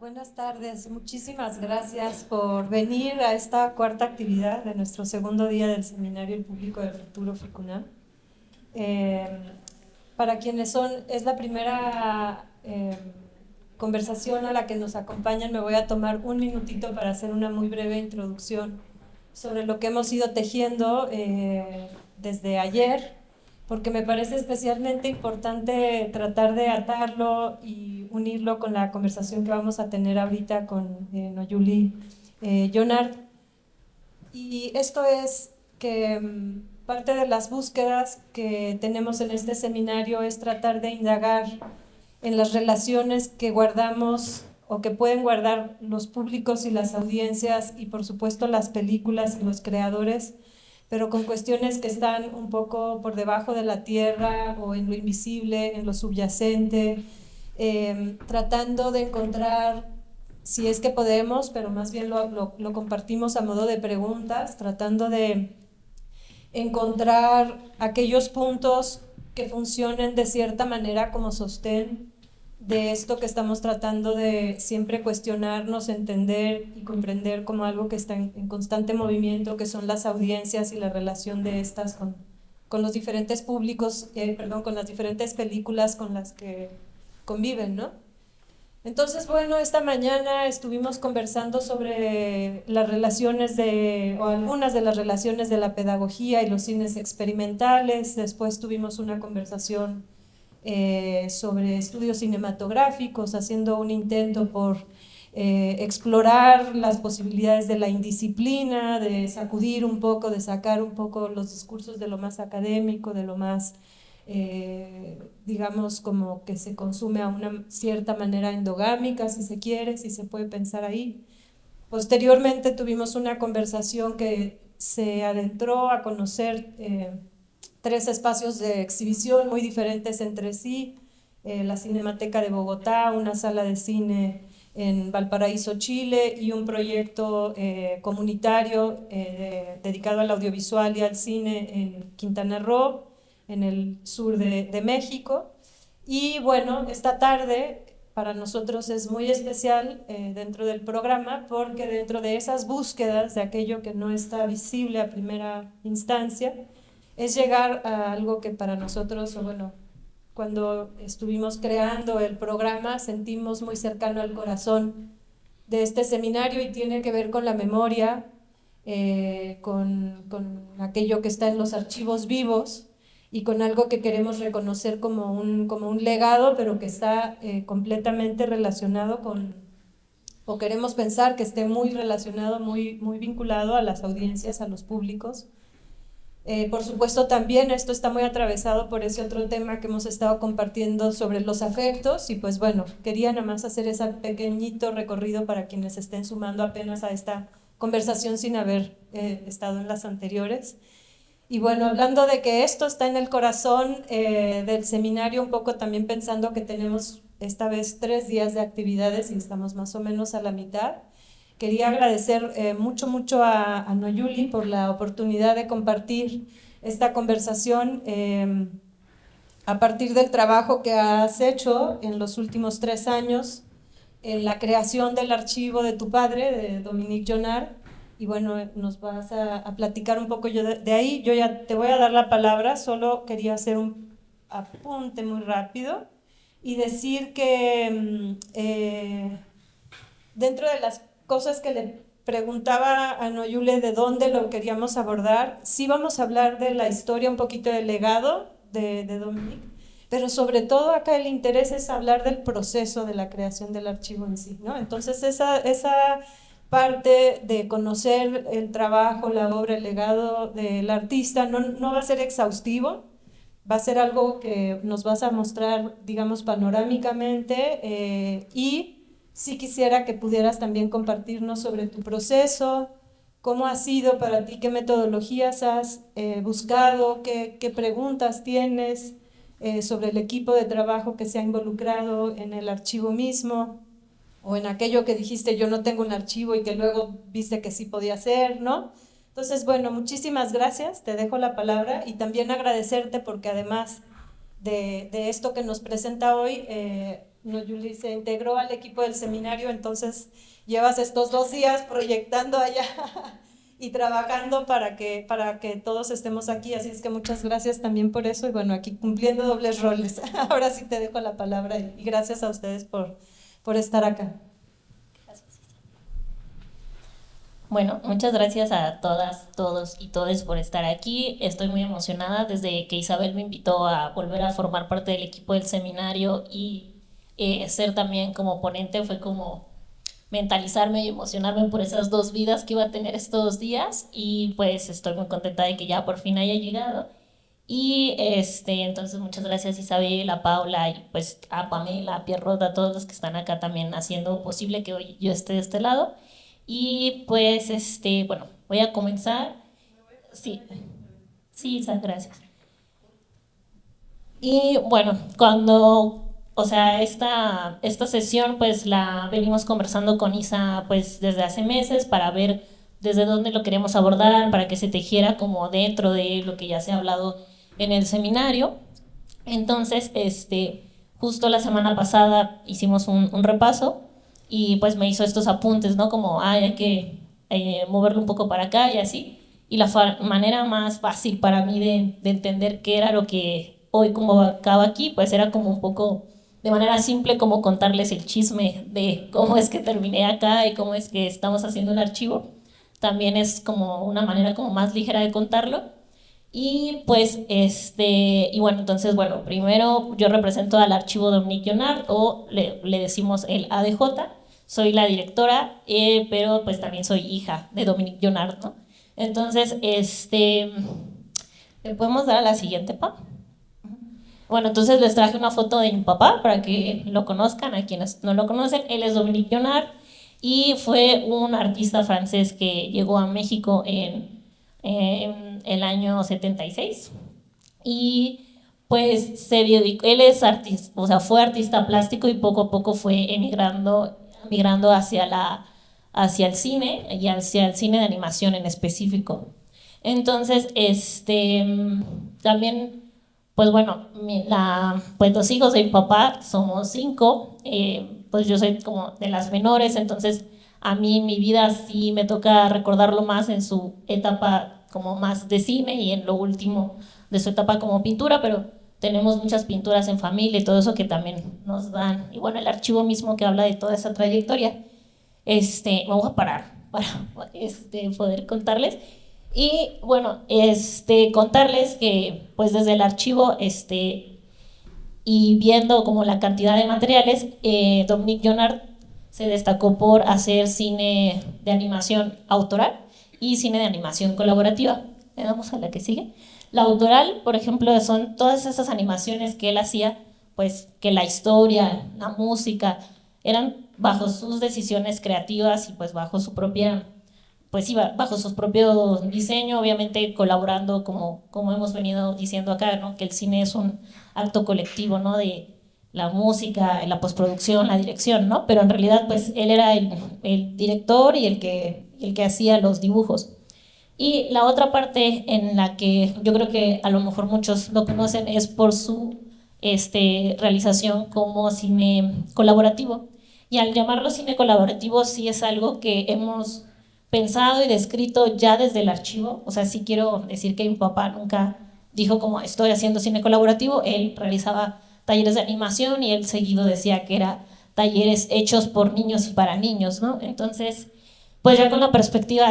Buenas tardes, muchísimas gracias por venir a esta cuarta actividad de nuestro segundo día del Seminario El Público del Futuro FICUNAM. Eh, para quienes es la primera conversación a la que nos acompañan, me voy a tomar un minutito para hacer una muy breve introducción sobre lo que hemos ido tejiendo desde ayer, porque me parece especialmente importante tratar de atarlo y unirlo con la conversación que vamos a tener ahorita con Noyuli Jonard. Y esto es que parte de las búsquedas que tenemos en este seminario es tratar de indagar en las relaciones que guardamos o que pueden guardar los públicos y las audiencias y por supuesto las películas y los creadores, pero con cuestiones que están un poco por debajo de la tierra o en lo invisible, en lo subyacente, tratando de encontrar, si es que podemos, pero más bien lo compartimos a modo de preguntas, tratando de encontrar aquellos puntos que funcionen de cierta manera como sostén de esto que estamos tratando de siempre cuestionarnos, entender y comprender como algo que está en constante movimiento, que son las audiencias y la relación de estas con los diferentes públicos, con las diferentes películas con las que conviven, ¿no? Entonces, bueno, esta mañana estuvimos conversando sobre las relaciones o algunas de las relaciones de la pedagogía y los cines experimentales. Después tuvimos una conversación sobre estudios cinematográficos, haciendo un intento por explorar las posibilidades de la indisciplina, de sacudir un poco, de sacar un poco los discursos de lo más académico, de lo más digamos, como que se consume a una cierta manera endogámica, si se quiere, si se puede pensar ahí. Posteriormente tuvimos una conversación que se adentró a conocer tres espacios de exhibición muy diferentes entre sí, la Cinemateca de Bogotá, una sala de cine en Valparaíso, Chile, y un proyecto comunitario dedicado al audiovisual y al cine en Quintana Roo, en el sur de México. Y bueno, esta tarde para nosotros es muy especial dentro del programa porque dentro de esas búsquedas de aquello que no está visible a primera instancia, es llegar a algo que para nosotros, o bueno, cuando estuvimos creando el programa sentimos muy cercano al corazón de este seminario y tiene que ver con la memoria, con aquello que está en los archivos vivos y con algo que queremos reconocer como un legado, pero que está completamente relacionado o queremos pensar que esté muy relacionado, muy vinculado a las audiencias, a los públicos. Por supuesto, también esto está muy atravesado por ese otro tema que hemos estado compartiendo sobre los afectos y pues bueno, quería nada más hacer ese pequeñito recorrido para quienes estén sumando apenas a esta conversación sin haber estado en las anteriores. Y bueno, hablando de que esto está en el corazón del seminario, un poco también pensando que tenemos esta vez 3 días de actividades y estamos más o menos a la mitad. Quería agradecer mucho a Noyuli por la oportunidad de compartir esta conversación a partir del trabajo que has hecho en los últimos 3 años en la creación del archivo de tu padre, de Dominique Jonard. Y bueno, nos vas a platicar un poco de ahí. Yo ya te voy a dar la palabra, solo quería hacer un apunte muy rápido y decir que dentro de las cosas que le preguntaba a Noyule de dónde lo queríamos abordar, sí vamos a hablar de la historia, un poquito del legado de Dominique, pero sobre todo acá el interés es hablar del proceso de la creación del archivo en sí, ¿no? Entonces esa parte de conocer el trabajo, la obra, el legado del artista no va a ser exhaustivo, va a ser algo que nos vas a mostrar, digamos, panorámicamente y sí quisiera que pudieras también compartirnos sobre tu proceso, cómo ha sido para ti, qué metodologías has buscado, qué preguntas tienes sobre el equipo de trabajo que se ha involucrado en el archivo mismo o en aquello que dijiste yo no tengo un archivo y que luego viste que sí podía ser, ¿no? Entonces, bueno, muchísimas gracias, te dejo la palabra y también agradecerte porque además de esto que nos presenta hoy, Yuli se integró al equipo del seminario, entonces llevas estos 2 días proyectando allá y trabajando para que todos estemos aquí, así es que muchas gracias también por eso y bueno, aquí cumpliendo dobles roles. Ahora sí te dejo la palabra y gracias a ustedes por estar acá. Bueno, muchas gracias a todas, todos y todes por estar aquí. Estoy muy emocionada desde que Isabel me invitó a volver a formar parte del equipo del seminario y ser también como ponente. Fue como mentalizarme y emocionarme por esas 2 vidas que iba a tener estos 2 días y pues estoy muy contenta de que ya por fin haya llegado. Y entonces muchas gracias Isabel, a Paula y pues a Pamela, a Pierrot, a todos los que están acá también haciendo posible que hoy yo esté de este lado. Y pues, bueno, voy a comenzar. Sí, sí, Isa, gracias. Y bueno, o sea, esta sesión pues la venimos conversando con Isa pues desde hace meses para ver desde dónde lo queremos abordar, para que se tejiera como dentro de lo que ya se ha hablado en el seminario. Entonces, justo la semana pasada hicimos un repaso y pues me hizo estos apuntes, ¿no? Como, ay, hay que moverlo un poco para acá y así. Y la manera más fácil para mí de entender qué era lo que hoy como acaba aquí, pues era como un poco de manera simple como contarles el chisme de cómo es que terminé acá y cómo es que estamos haciendo el archivo. También es como una manera como más ligera de contarlo. Y pues, y bueno, entonces, bueno, primero yo represento al archivo Dominique Jonard, o le decimos el ADJ, soy la directora, pero pues también soy hija de Dominique Jonard, ¿no? Entonces, ¿le podemos dar a la siguiente, pa? Bueno, entonces les traje una foto de mi papá para que lo conozcan, a quienes no lo conocen. Él es Dominique Jonard y fue un artista francés que llegó a México en el año 76 y pues se dedicó, él es artista, o sea, fue artista plástico y poco a poco fue migrando hacia el cine y hacia el cine de animación en específico. Entonces, también, pues bueno, pues los hijos de mi papá somos 5, pues yo soy como de las menores, entonces a mí mi vida sí me toca recordarlo más en su etapa como más de cine y en lo último de su etapa como pintura, pero tenemos muchas pinturas en familia y todo eso que también nos dan. Y bueno, el archivo mismo que habla de toda esa trayectoria, me voy a parar para poder contarles. Y bueno, contarles que pues desde el archivo, y viendo como la cantidad de materiales, Dominique Jonard se destacó por hacer cine de animación autoral y cine de animación colaborativa. Le damos a la que sigue. La autoral, por ejemplo, son todas esas animaciones que él hacía, pues que la historia, la música, eran bajo sus decisiones creativas y pues bajo su propia, pues iba bajo su propio diseño, obviamente colaborando como hemos venido diciendo acá, ¿no? Que el cine es un acto colectivo, ¿no? De la música, la postproducción, la dirección, ¿no? Pero en realidad, pues él era el director y el que hacía los dibujos. Y la otra parte en la que yo creo que a lo mejor muchos lo conocen es por su realización como cine colaborativo. Y al llamarlo cine colaborativo sí es algo que hemos pensado y descrito ya desde el archivo. O sea, sí quiero decir que mi papá nunca dijo como estoy haciendo cine colaborativo. Él realizaba talleres de animación y él seguido decía que era talleres hechos por niños y para niños, ¿no? Entonces, pues ya con la perspectiva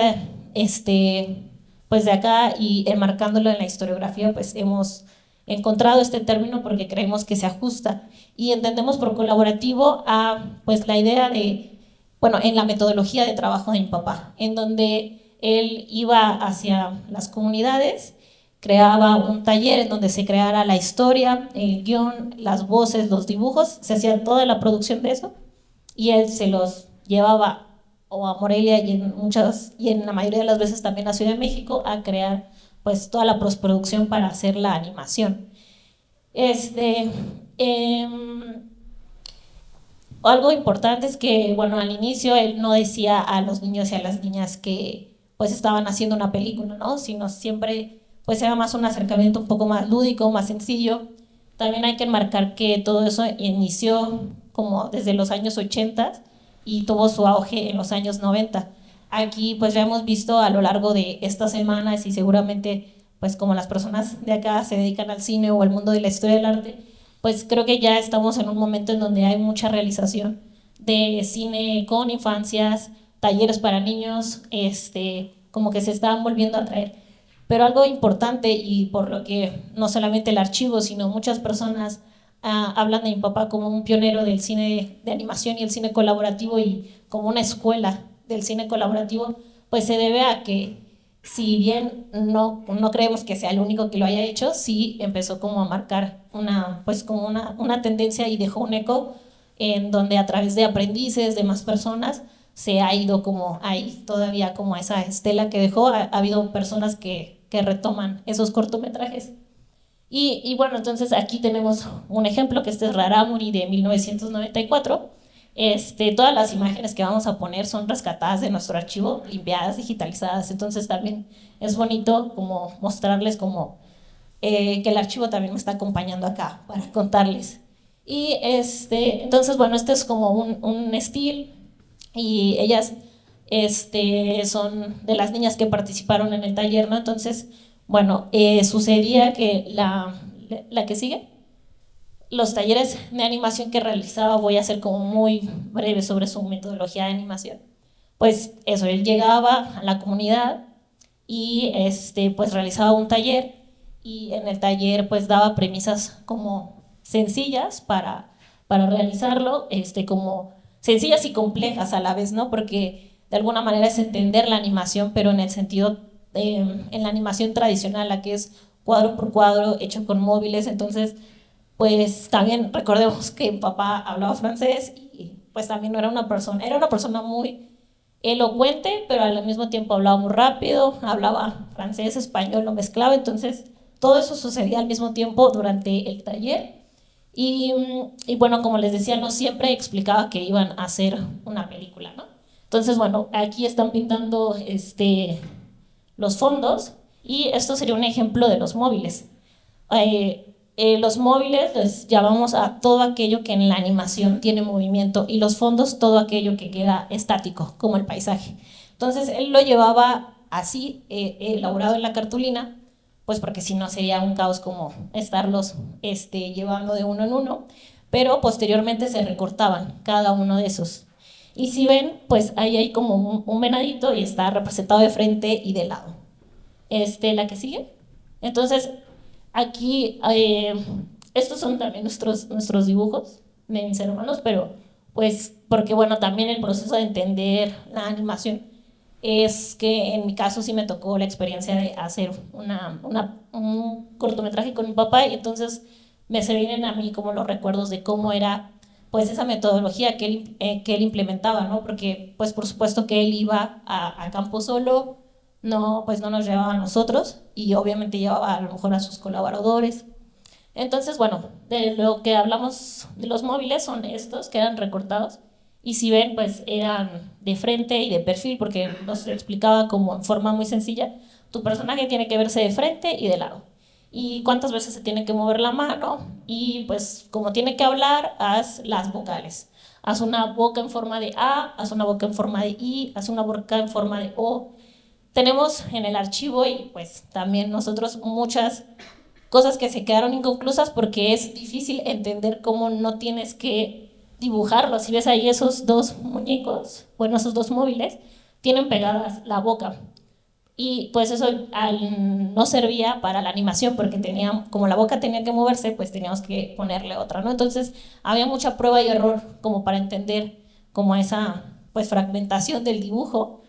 pues de acá y enmarcándolo en la historiografía, pues hemos encontrado este término porque creemos que se ajusta y entendemos por colaborativo a pues la idea de, bueno, en la metodología de trabajo de mi papá, en donde él iba hacia las comunidades, creaba un taller en donde se creara la historia, el guión, las voces, los dibujos, se hacía toda la producción de eso y él se los llevaba o a Morelia y en la mayoría de las veces también a Ciudad de México a crear pues toda la postproducción para hacer la animación. Eh, Algo importante es que, bueno, al inicio él no decía a los niños y a las niñas que pues estaban haciendo una película, ¿no? Sino siempre pues era más un acercamiento un poco más lúdico, más sencillo. También hay que enmarcar que todo eso inició como desde los años 80 y tuvo su auge en los años 90. Aquí pues ya hemos visto a lo largo de estas semanas y seguramente pues como las personas de acá se dedican al cine o al mundo de la historia del arte, pues creo que ya estamos en un momento en donde hay mucha realización de cine con infancias, talleres para niños, como que se están volviendo a traer. Pero algo importante y por lo que no solamente el archivo, sino muchas personas hablan de mi papá como un pionero del cine de animación y el cine colaborativo y como una escuela del cine colaborativo, pues se debe a que si bien no creemos que sea el único que lo haya hecho, sí empezó como a marcar pues como una tendencia y dejó un eco en donde a través de aprendices, de más personas, se ha ido como ahí todavía como esa estela que dejó, ha habido personas que retoman esos cortometrajes. Y bueno, entonces aquí tenemos un ejemplo que este es Rarámuri de 1994. Todas las imágenes que vamos a poner son rescatadas de nuestro archivo, limpiadas, digitalizadas, entonces también es bonito como mostrarles como que el archivo también me está acompañando acá para contarles. Y entonces bueno, este es como un estilo y ellas son de las niñas que participaron en el taller, ¿no? Entonces, bueno, sucedía que la que sigue, los talleres de animación que realizaba, voy a hacer como muy breve sobre su metodología de animación. Pues eso, él llegaba a la comunidad y pues realizaba un taller y en el taller pues daba premisas como sencillas para realizarlo, como sencillas y complejas a la vez, ¿no? Porque de alguna manera es entender la animación, pero en el sentido, en la animación tradicional, la que es cuadro por cuadro, hecho con móviles. Entonces, pues también recordemos que papá hablaba francés y pues también no era era una persona muy elocuente, pero al mismo tiempo hablaba muy rápido, hablaba francés, español, lo mezclaba. Entonces, todo eso sucedía al mismo tiempo durante el taller. Y bueno, como les decía, no siempre explicaba que iban a hacer una película, ¿no? Entonces, bueno, aquí están pintando los fondos y esto sería un ejemplo de los móviles. Los móviles les llamamos a todo aquello que en la animación tiene movimiento y los fondos todo aquello que queda estático, como el paisaje. Entonces, él lo llevaba así, elaborado en la cartulina, pues porque si no sería un caos como estarlos llevando de uno en uno, pero posteriormente se recortaban cada uno de esos. Y si ven, pues ahí hay como un venadito y está representado de frente y de lado. La que sigue. Entonces, aquí, estos son también nuestros dibujos de mis hermanos, pero pues porque bueno, también el proceso de entender la animación es que en mi caso sí me tocó la experiencia de hacer un cortometraje con mi papá y entonces me se vienen a mí como los recuerdos de cómo era pues esa metodología que él implementaba, ¿no? Porque pues por supuesto que él iba a campo solo, no, pues no nos llevaba a nosotros y obviamente llevaba a lo mejor a sus colaboradores. Entonces, bueno, de lo que hablamos de los móviles son estos que eran recortados y si ven, pues eran de frente y de perfil porque nos explicaba como en forma muy sencilla, tu personaje tiene que verse de frente y de lado. Y cuántas veces se tiene que mover la mano y pues como tiene que hablar, haz las vocales. Haz una boca en forma de A, haz una boca en forma de I, haz una boca en forma de O. Tenemos en el archivo y pues también nosotros muchas cosas que se quedaron inconclusas porque es difícil entender cómo no tienes que dibujarlo. Si ves ahí esos dos muñecos, bueno, esos dos móviles, tienen pegadas la boca. Y pues eso no servía para la animación porque como la boca tenía que moverse, pues teníamos que ponerle otra, ¿no? Entonces había mucha prueba y error como para entender como esa pues fragmentación del dibujo.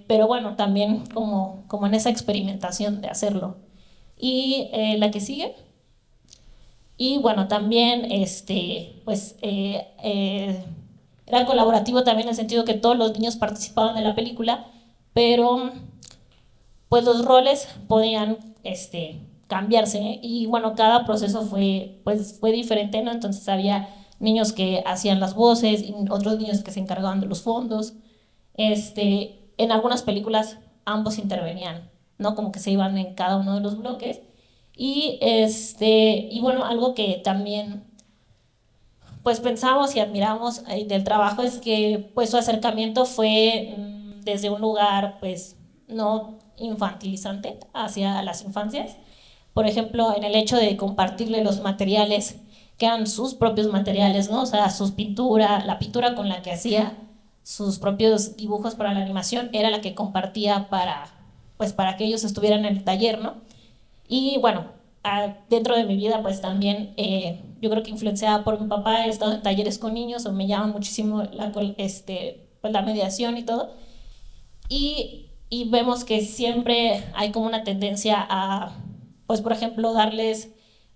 Pero bueno, también como en esa experimentación de hacerlo. Y la que sigue. Y bueno, también pues era colaborativo también en el sentido que todos los niños participaban de la película, pero pues los roles podían cambiarse, ¿eh? Y bueno, cada proceso fue diferente, ¿no? Entonces había niños que hacían las voces y otros niños que se encargaban de los fondos. En algunas películas ambos intervenían, ¿no? Como que se iban en cada uno de los bloques. Y bueno, algo que también pues pensamos y admiramos del trabajo es que pues su acercamiento fue desde un lugar pues no infantilizante hacia las infancias. Por ejemplo, en el hecho de compartirle los materiales que eran sus propios materiales, ¿no? O sea, la pintura con la que hacía sus propios dibujos para la animación era la que compartía pues para que ellos estuvieran en el taller, ¿no? Y bueno, dentro de mi vida pues también yo creo que influenciada por mi papá he estado en talleres con niños o me llama muchísimo pues la mediación y todo. Y vemos que siempre hay como una tendencia a, pues por ejemplo, darles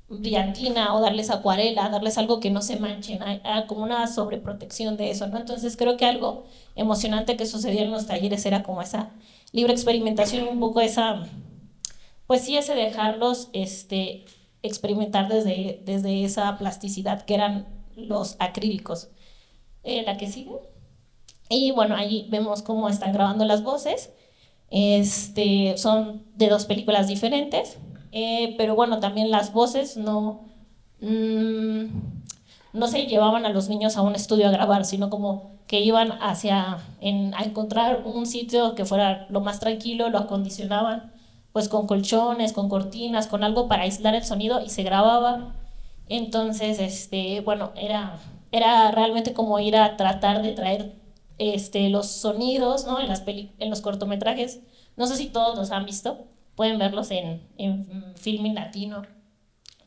brillantina o darles acuarela, darles algo que no se manchen, hay como una sobreprotección de eso, ¿no? Entonces creo que algo emocionante que sucedía en los talleres era como esa libre experimentación y un poco esa, pues sí, ese dejarlos experimentar desde esa plasticidad que eran los acrílicos. La que sigue. Y bueno, ahí vemos cómo están grabando las voces. Son de dos películas diferentes, pero bueno, también las voces mm, no se llevaban a los niños a un estudio a grabar, sino como que iban a encontrar un sitio que fuera lo más tranquilo, lo acondicionaban pues con colchones, con cortinas, con algo para aislar el sonido y se grababa. Entonces, bueno, era realmente como ir a tratar de traer los sonidos, ¿no? En los cortometrajes. No sé si todos los han visto, pueden verlos en Filmin Latino.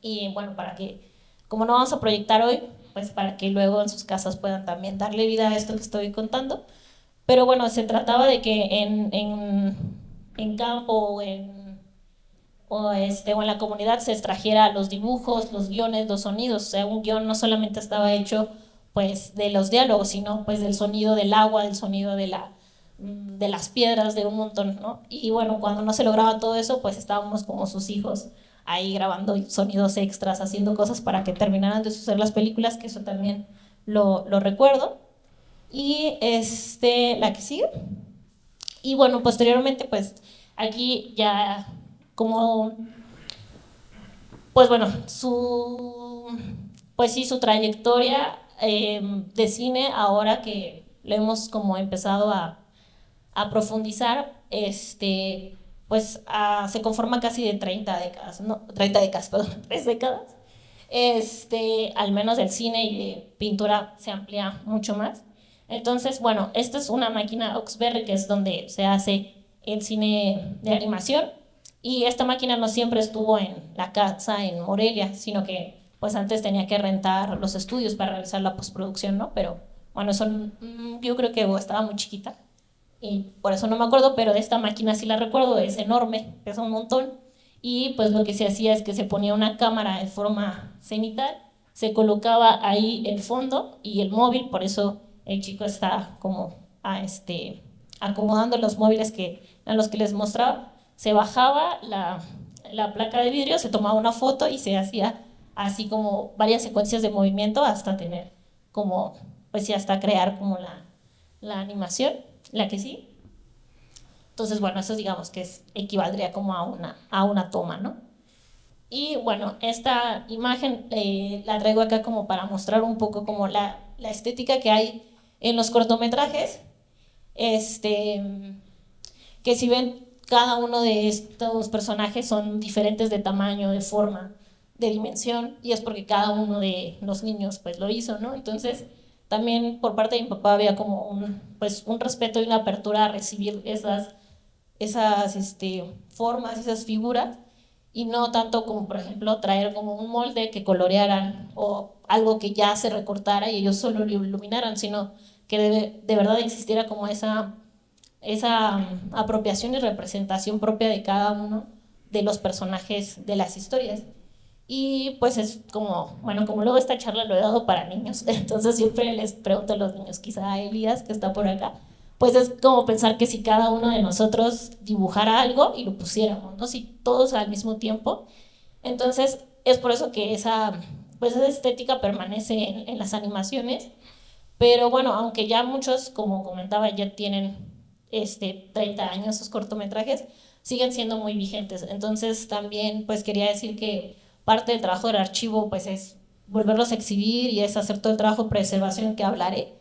Y bueno, como no vamos a proyectar hoy, pues para que luego en sus casas puedan también darle vida a esto que estoy contando. Pero bueno, se trataba de que en campo o en la comunidad se extrajera los dibujos, los guiones, los sonidos. O sea, un guión no solamente estaba hecho pues de los diálogos, sino pues del sonido del agua, del sonido de las piedras, de un montón, ¿no? Y bueno, cuando no se lograba todo eso, pues estábamos como sus hijos ahí grabando sonidos extras, haciendo cosas para que terminaran de suceder las películas, que eso también lo recuerdo. Y la que sigue. Y bueno, posteriormente, pues aquí ya como, pues bueno, pues sí, su trayectoria de cine, ahora que lo hemos como empezado a profundizar, pues se conforma casi de 30 décadas, no, 30 décadas, perdón, 3 décadas. Al menos del cine y de pintura se amplía mucho más. Entonces, bueno, esta es una máquina Oxberry, que es donde se hace el cine de animación, y esta máquina no siempre estuvo en la casa en Morelia, sino que pues antes tenía que rentar los estudios para realizar la postproducción, ¿no? Pero bueno, yo creo que estaba muy chiquita y por eso no me acuerdo, pero de esta máquina sí la recuerdo, es enorme, pesa un montón, y pues lo que se hacía es que se ponía una cámara en forma cenital, se colocaba ahí el fondo y el móvil, por eso el chico está como acomodando los móviles a los que les mostraba, se bajaba la placa de vidrio, se tomaba una foto y se hacía así como varias secuencias de movimiento hasta tener como, pues sí, hasta crear como la animación, la que sí. Entonces, bueno, eso digamos que equivaldría como a una toma, ¿no? Y bueno, esta imagen la traigo acá como para mostrar un poco como la estética que hay en los cortometrajes, que si ven, cada uno de estos personajes son diferentes de tamaño, de forma, de dimensión, y es porque cada uno de los niños pues lo hizo, ¿no? Entonces también por parte de mi papá había como un respeto y una apertura a recibir esas formas, esas figuras, y no tanto como por ejemplo traer como un molde que colorearan o algo que ya se recortara y ellos solo lo iluminaran, sino que de verdad existiera como esa apropiación y representación propia de cada uno de los personajes de las historias. Y pues es como, bueno, como luego esta charla lo he dado para niños, entonces siempre les pregunto a los niños, quizá a Elías, que está por acá, pues es como pensar que si cada uno de nosotros dibujara algo y lo pusiéramos, ¿no? Si todos al mismo tiempo. Entonces es por eso que pues esa estética permanece en las animaciones, pero bueno, aunque ya muchos, como comentaba, ya tienen 30 años sus cortometrajes, siguen siendo muy vigentes. Entonces también pues quería decir que parte del trabajo del archivo pues es volverlos a exhibir y es hacer todo el trabajo de preservación que hablaré.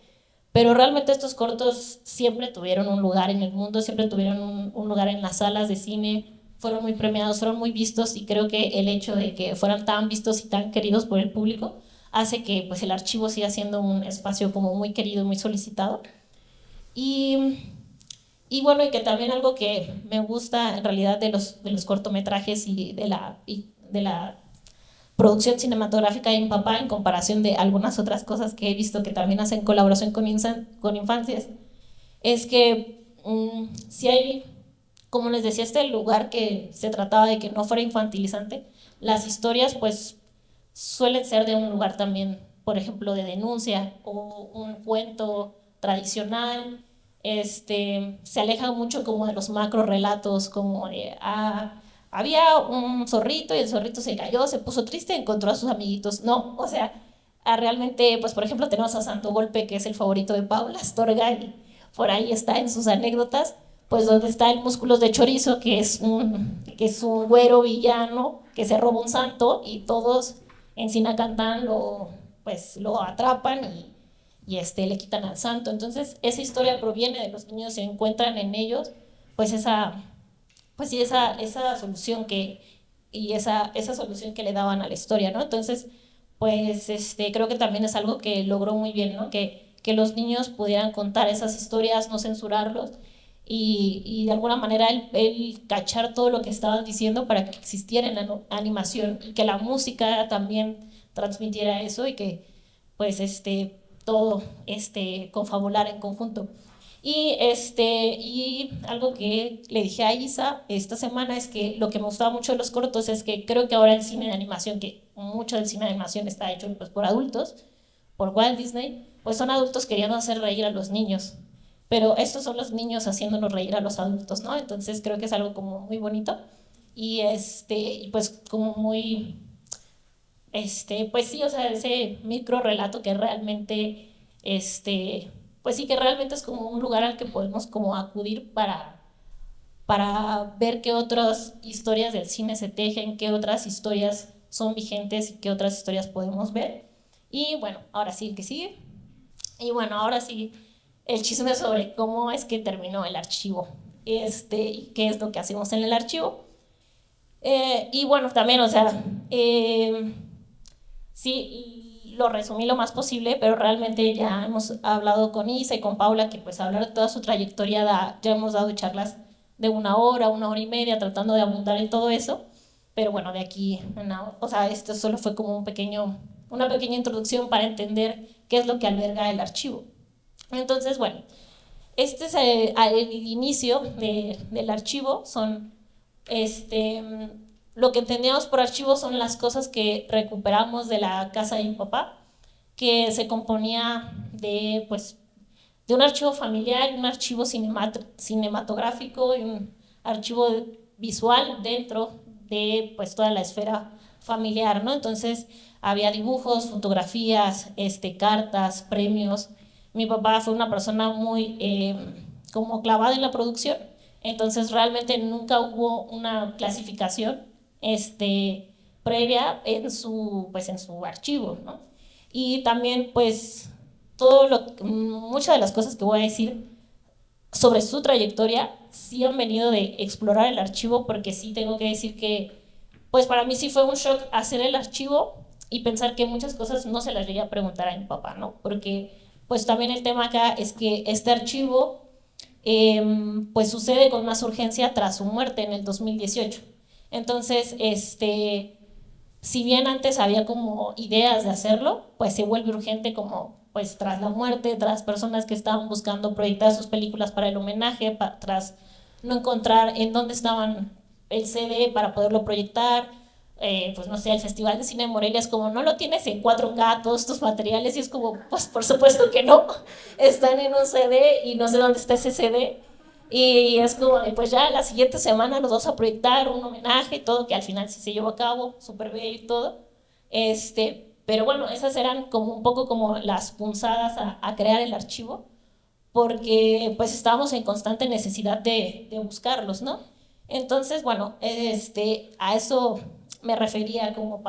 Pero realmente estos cortos siempre tuvieron un lugar en el mundo, siempre tuvieron un lugar en las salas de cine, fueron muy premiados, fueron muy vistos y creo que el hecho de que fueran tan vistos y tan queridos por el público hace que pues, el archivo siga siendo un espacio como muy querido, muy solicitado. Y, y bueno, y que también algo que me gusta en realidad de los cortometrajes y de la producción cinematográfica de mi papá en comparación de algunas otras cosas que he visto que también hacen colaboración con infancias, es que si hay, como les decía, este lugar que se trataba de que no fuera infantilizante, las historias pues suelen ser de un lugar también, por ejemplo, de denuncia o un cuento tradicional, se aleja mucho como de los macro relatos, como de, había un zorrito y el zorrito se cayó, se puso triste, encontró a sus amiguitos. No, o sea, realmente, pues por ejemplo, tenemos a Santo Golpe, que es el favorito de Paula Astorga, y por ahí está en sus anécdotas, pues donde está el Músculos de Chorizo, que es un güero villano que se roba un santo y todos en Sinacantán pues, lo atrapan y le quitan al santo. Entonces, esa historia proviene de los niños, se encuentran en ellos, pues pues sí, esa solución esa solución que le daban a la historia, ¿no? Entonces, pues creo que también es algo que logró muy bien, ¿no? Que los niños pudieran contar esas historias, no censurarlos y de alguna manera él cachar todo lo que estaban diciendo para que existiera en la animación y que la música también transmitiera eso y que pues todo confabular en conjunto. Y algo que le dije a Isa esta semana es que lo que me gustaba mucho de los cortos es que creo que ahora el cine de animación, que mucho del cine de animación está hecho pues, por adultos, por Walt Disney, pues son adultos queriendo hacer reír a los niños. Pero estos son los niños haciéndonos reír a los adultos, ¿no? Entonces creo que es algo como muy bonito y pues como muy, pues sí, o sea, ese micro relato que realmente, pues sí, que realmente es como un lugar al que podemos como acudir para ver qué otras historias del cine se tejen, qué otras historias son vigentes y qué otras historias podemos ver. Y bueno, ahora sí que sigue. Y bueno, ahora sí, el chisme sobre cómo es que terminó el archivo, y qué es lo que hacemos en el archivo. Y bueno, también, o sea, sí, lo resumí lo más posible, pero realmente ya hemos hablado con Isa y con Paula, que pues hablar de toda su trayectoria, ya hemos dado charlas de una hora y media, tratando de abundar en todo eso, pero bueno, de aquí, o sea, esto solo fue como una pequeña introducción para entender qué es lo que alberga el archivo. Entonces, bueno, este es el inicio del archivo, son lo que entendíamos por archivo son las cosas que recuperamos de la casa de mi papá, que se componía pues, de un archivo familiar, un archivo cinematográfico y un archivo visual dentro de pues, toda la esfera familiar, ¿no? Entonces había dibujos, fotografías, cartas, premios. Mi papá fue una persona muy como clavada en la producción, entonces realmente nunca hubo una clasificación previa pues, en su archivo, ¿no? Y también pues muchas de las cosas que voy a decir sobre su trayectoria sí han venido de explorar el archivo, porque sí tengo que decir que pues para mí sí fue un shock hacer el archivo y pensar que muchas cosas no se las llegué a preguntar a mi papá, ¿no? Porque pues también el tema acá es que este archivo pues sucede con más urgencia tras su muerte en el 2018. Entonces, si bien antes había como ideas de hacerlo, pues se vuelve urgente como pues tras la muerte, tras personas que estaban buscando proyectar sus películas para el homenaje, tras no encontrar en dónde estaban el CD para poderlo proyectar, pues no sé, el Festival de Cine de Morelia es como, no lo tienes en 4K, todos tus materiales, y es como, pues por supuesto que no, están en un CD y no sé dónde está ese CD. Y es como, pues ya la siguiente semana los vamos a proyectar un homenaje y todo, que al final sí se llevó a cabo, súper bello y todo. Pero bueno, esas eran como un poco como las punzadas a crear el archivo, porque pues estábamos en constante necesidad de buscarlos, ¿no? Entonces, bueno, a eso me refería como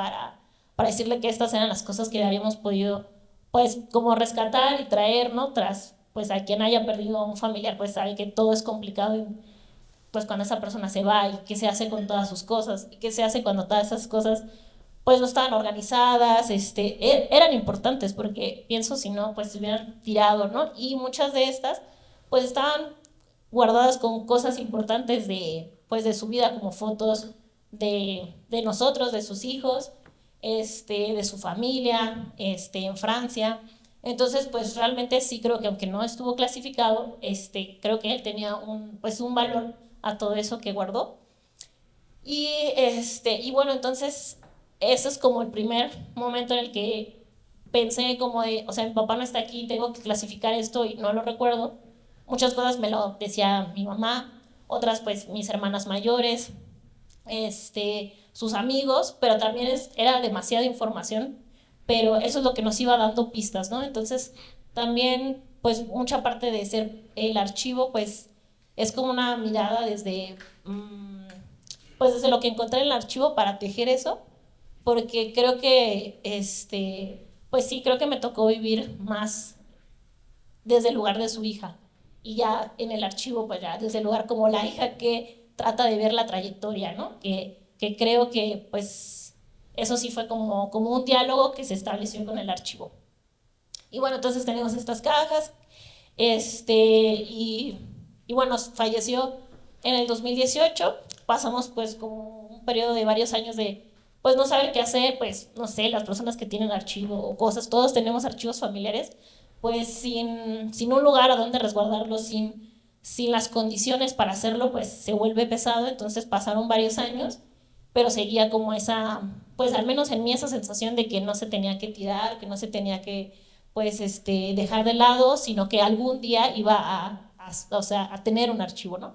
para decirle que estas eran las cosas que habíamos podido, pues, como rescatar y traer, ¿no? Tras, pues, a quien haya perdido a un familiar, pues, sabe que todo es complicado y, pues, cuando esa persona se va y qué se hace con todas sus cosas y qué se hace cuando todas esas cosas pues no estaban organizadas, eran importantes porque pienso si no, pues se hubieran tirado, ¿no? Y muchas de estas, pues estaban guardadas con cosas importantes pues, de su vida, como fotos de nosotros, de sus hijos, de su familia, en Francia. Entonces, pues realmente sí creo que aunque no estuvo clasificado, creo que él tenía pues, un valor a todo eso que guardó. Y bueno, entonces ese es como el primer momento en el que pensé como de, o sea, mi papá no está aquí, tengo que clasificar esto y no lo recuerdo. Muchas cosas me lo decía mi mamá, otras pues mis hermanas mayores, sus amigos, pero también era demasiada información, pero eso es lo que nos iba dando pistas, ¿no? Entonces también pues mucha parte de ser el archivo pues es como una mirada pues desde lo que encontré en el archivo para tejer eso, porque creo que, pues sí, creo que me tocó vivir más desde el lugar de su hija, y ya en el archivo, pues ya desde el lugar como la hija que trata de ver la trayectoria, ¿no? Que creo que, pues, eso sí fue como un diálogo que se estableció con el archivo. Y bueno, entonces tenemos estas cajas, y bueno, falleció en el 2018, pasamos pues como un periodo de varios años de pues no saber qué hacer, pues no sé, las personas que tienen archivo o cosas, todos tenemos archivos familiares, pues sin un lugar a donde resguardarlo, sin las condiciones para hacerlo, pues se vuelve pesado. Entonces pasaron varios años, pero seguía como esa, pues al menos en mí esa sensación de que no se tenía que tirar, que no se tenía que pues dejar de lado, sino que algún día iba o sea, a tener un archivo, ¿no?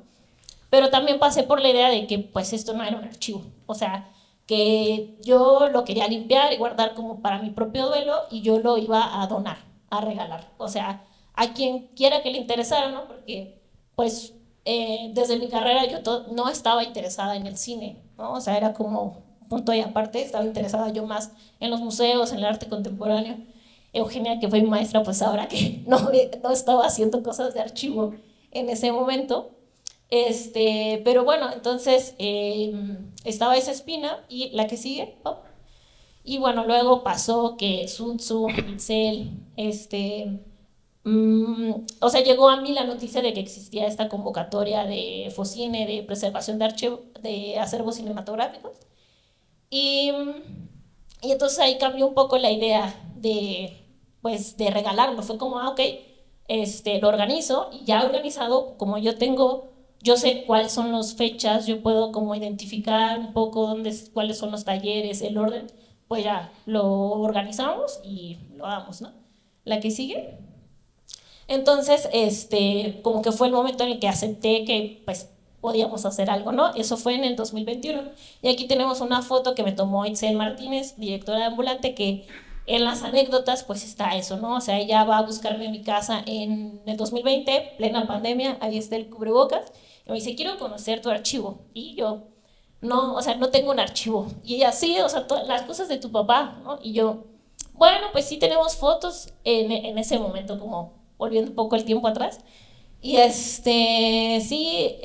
Pero también pasé por la idea de que pues esto no era un archivo, o sea, que yo lo quería limpiar y guardar como para mi propio duelo y yo lo iba a donar, a regalar, o sea, a quien quiera que le interesara, ¿no? Porque pues desde mi carrera yo no estaba interesada en el cine, ¿no? O sea, era como punto y aparte, estaba interesada yo más en los museos, en el arte contemporáneo. Eugenia, que fue mi maestra, pues ahora que no estaba haciendo cosas de archivo en ese momento. Pero bueno, entonces estaba esa espina y la que sigue, oh, y bueno, luego pasó que Sun Tzu, Itzel, o sea, llegó a mí la noticia de que existía esta convocatoria de Focine, de preservación de acervos cinematográficos, y, y entonces ahí cambió un poco la idea pues, de regalarlo. Fue como, ok, lo organizo y ya organizado, como yo sé cuáles son las fechas, yo puedo como identificar un poco cuáles son los talleres, el orden, pues ya lo organizamos y lo damos, ¿no? La que sigue. Entonces, como que fue el momento en el que acepté que, pues, podíamos hacer algo, ¿no? Eso fue en el 2021. Y aquí tenemos una foto que me tomó Itzel Martínez, directora de Ambulante, que en las anécdotas, pues, está eso, ¿no? O sea, ella va a buscarme en mi casa en el 2020, plena pandemia, ahí está el cubrebocas, y me dice, quiero conocer tu archivo. Y yo, no, o sea, no tengo un archivo. Y ella, sí, o sea, las cosas de tu papá, ¿no? Y yo, bueno, pues sí tenemos fotos en ese momento, como volviendo un poco el tiempo atrás. Y sí,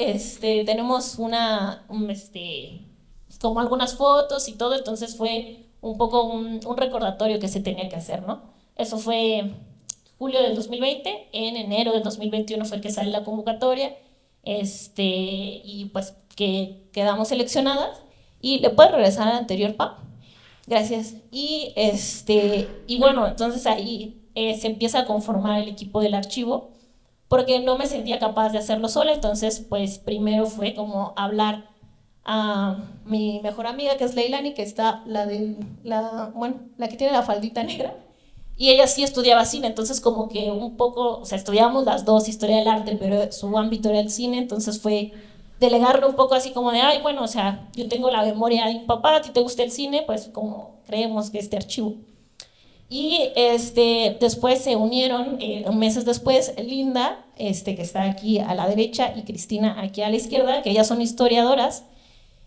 tenemos como algunas fotos y todo, entonces fue un poco un recordatorio que se tenía que hacer, ¿no? Eso fue julio del 2020, en enero del 2021 fue que sale la convocatoria, y pues que quedamos seleccionadas. Y le puedes regresar al anterior, Pam. Gracias. Y bueno, entonces ahí se empieza a conformar el equipo del archivo, porque no me sentía capaz de hacerlo sola. Entonces, pues primero fue como hablar a mi mejor amiga, que es Leilani, que está la que tiene la faldita negra, y ella sí estudiaba cine, entonces como que un poco, o sea, estudiábamos las dos historia del arte, pero su ámbito era el cine, entonces fue delegarlo un poco así como de, ay, bueno, o sea, yo tengo la memoria de mi papá, a ti te gusta el cine, pues como creemos que este archivo. Y después se unieron, meses después, Linda, que está aquí a la derecha, y Cristina aquí a la izquierda, que ellas son historiadoras,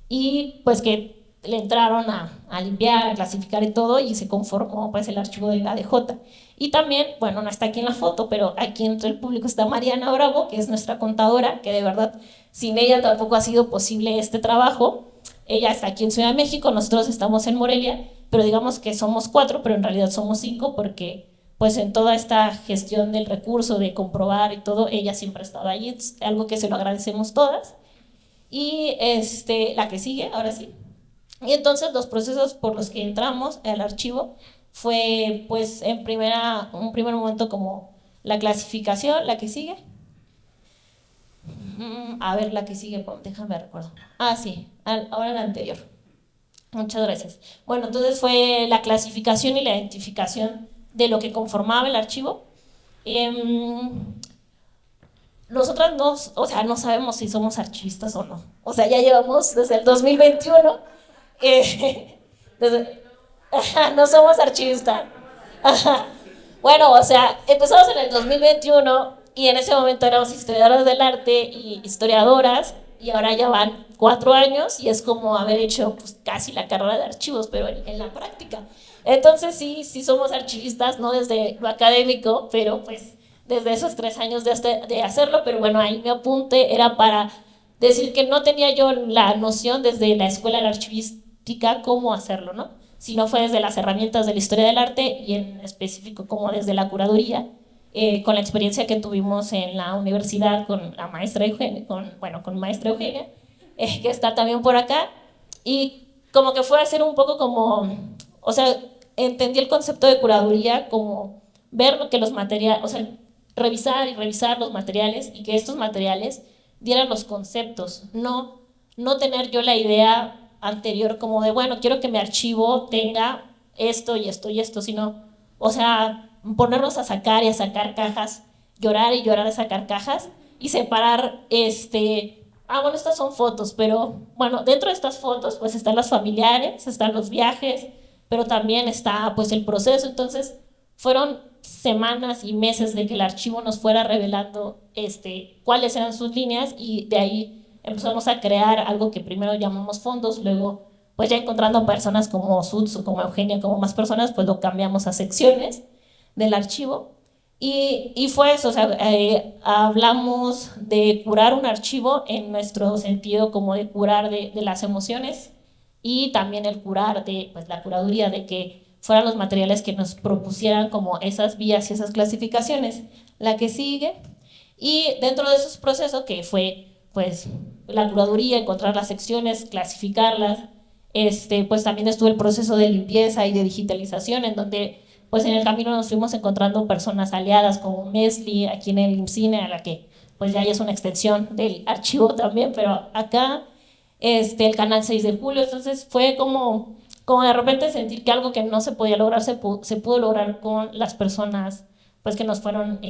y pues que le entraron a limpiar, a clasificar y todo, y se conformó pues el archivo de la DJ. Y también, bueno, no está aquí en la foto, pero aquí entre el público está Mariana Bravo, que es nuestra contadora, que de verdad sin ella tampoco ha sido posible este trabajo. Ella está aquí en Ciudad de México, nosotros estamos en Morelia, pero digamos que somos 4, pero en realidad somos 5 porque pues en toda esta gestión del recurso, de comprobar y todo, ella siempre ha estado allí, es algo que se lo agradecemos todas. Y la que sigue, ahora sí. Y entonces los procesos por los que entramos al archivo fue pues un primer momento como la clasificación, la que sigue. A ver, la que sigue, déjame recuerdo. Ah, sí, ahora la anterior. Muchas gracias. Bueno, entonces fue la clasificación y la identificación de lo que conformaba el archivo. Nosotras no, o sea, no sabemos si somos archivistas o no. O sea, ya llevamos desde el 2021. No somos archivistas. Bueno, o sea, empezamos en el 2021 y en ese momento éramos historiadoras del arte y historiadoras, y ahora ya van 4 años y es como haber hecho pues, casi la carrera de archivos, pero en la práctica. Entonces sí somos archivistas, no desde lo académico, pero pues desde esos 3 años de hacerlo, pero bueno, ahí mi apunte era para decir que no tenía yo la noción desde la escuela de la archivística cómo hacerlo, ¿no? Sino fue desde las herramientas de la historia del arte y en específico como desde la curaduría, con la experiencia que tuvimos en la universidad con la maestra Eugenia, con maestra Eugenia, que está también por acá, y como que fue hacer un poco como, o sea, entendí el concepto de curaduría como ver lo que los materiales, o sea, revisar y revisar los materiales y que estos materiales dieran los conceptos, no tener yo la idea anterior como de, bueno, quiero que mi archivo tenga esto y esto y esto, sino, o sea, ponernos a sacar y a sacar cajas, llorar y llorar a sacar cajas y separar, bueno, estas son fotos, pero bueno, dentro de estas fotos pues están las familiares, están los viajes, pero también está pues el proceso. Entonces fueron semanas y meses de que el archivo nos fuera revelando cuáles eran sus líneas, y de ahí empezamos a crear algo que primero llamamos fondos, luego pues ya encontrando personas como Suts o como Eugenia, como más personas, pues lo cambiamos a secciones del archivo. Y fue eso, o sea, hablamos de curar un archivo en nuestro sentido como de curar de las emociones, y también el curar de pues, la curaduría, de que fueran los materiales que nos propusieran como esas vías y esas clasificaciones. La que sigue, y dentro de esos procesos que fue pues la curaduría, encontrar las secciones, clasificarlas, pues también estuvo el proceso de limpieza y de digitalización, en donde pues en el camino nos fuimos encontrando personas aliadas como Mesli, aquí en el IMCINE, a la que pues ya es una extensión del archivo también, pero acá el canal 6 de julio. Entonces fue como de repente sentir que algo que no se podía lograr se pudo lograr con las personas pues que nos fueron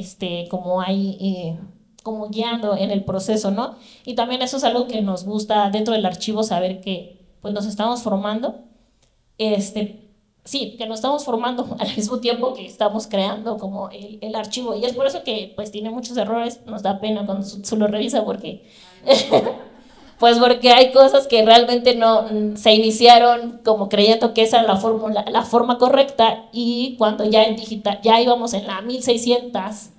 como ahí como guiando en el proceso, ¿no? Y también eso es algo que nos gusta dentro del archivo, saber que pues nos estamos formando, sí, que nos estamos formando al mismo tiempo que estamos creando como el archivo, y es por eso que pues tiene muchos errores. Nos da pena cuando se lo revisa porque pues porque hay cosas que realmente no se iniciaron como creyendo que esa era la forma correcta, y cuando ya en digital, ya íbamos en la 1600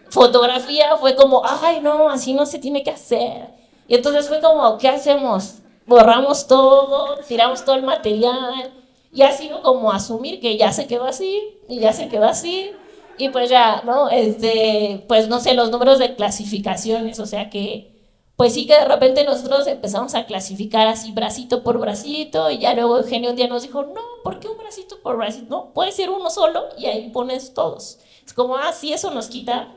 fotografía, fue como, ay no, así no se tiene que hacer. Y entonces fue como, ¿qué hacemos? Borramos todo, tiramos todo el material, y ha sido como asumir que ya se quedó así, y ya se quedó así, y pues ya, ¿no? Pues no sé, los números de clasificaciones, o sea que pues sí que de repente nosotros empezamos a clasificar así bracito por bracito, y ya luego Eugenio un día nos dijo, no, ¿por qué un bracito por bracito? No, puede ser uno solo y ahí pones todos. Es como, sí, eso nos quita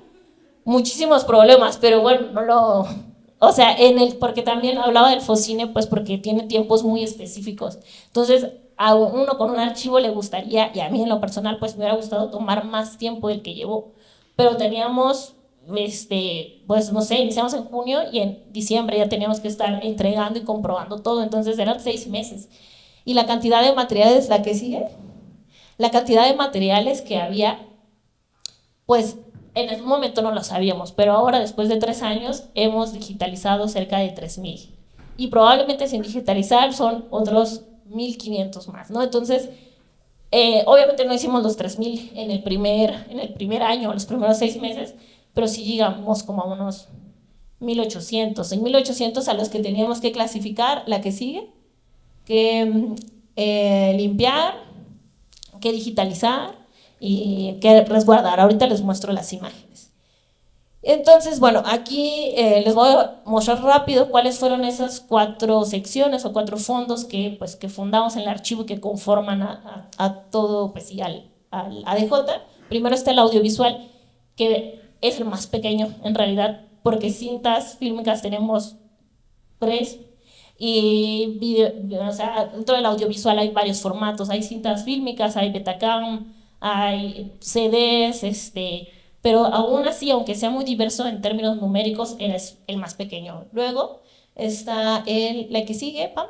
muchísimos problemas, pero bueno, o sea, porque también hablaba del Focine, pues porque tiene tiempos muy específicos. Entonces, a uno con un archivo le gustaría, y a mí en lo personal, pues me hubiera gustado tomar más tiempo del que llevó, pero teníamos pues no sé, iniciamos en junio y en diciembre ya teníamos que estar entregando y comprobando todo, entonces eran 6 meses. Y la cantidad de materiales, la que sigue, la cantidad de materiales que había, pues en ese momento no lo sabíamos, pero ahora después de 3 años hemos digitalizado cerca de 3000, y probablemente sin digitalizar son otros 1500 más, ¿no? Entonces, obviamente no hicimos los 3000 en el primer año, los primeros 6 meses, pero sí llegamos como a unos 1800. En 1800 a los que teníamos que clasificar, la que sigue, que limpiar, que digitalizar y que resguardar. Ahorita les muestro las imágenes. Entonces, bueno, aquí les voy a mostrar rápido cuáles fueron esas 4 secciones o 4 fondos pues, que fundamos en el archivo y que conforman a todo, pues sí, al ADJ. Primero está el audiovisual, que es el más pequeño en realidad, porque cintas fílmicas tenemos 3, y video, o sea, dentro del audiovisual hay varios formatos, hay cintas fílmicas, hay Betacam, hay CDs, pero aún así, aunque sea muy diverso en términos numéricos, es el más pequeño. Luego está la que sigue, Pam,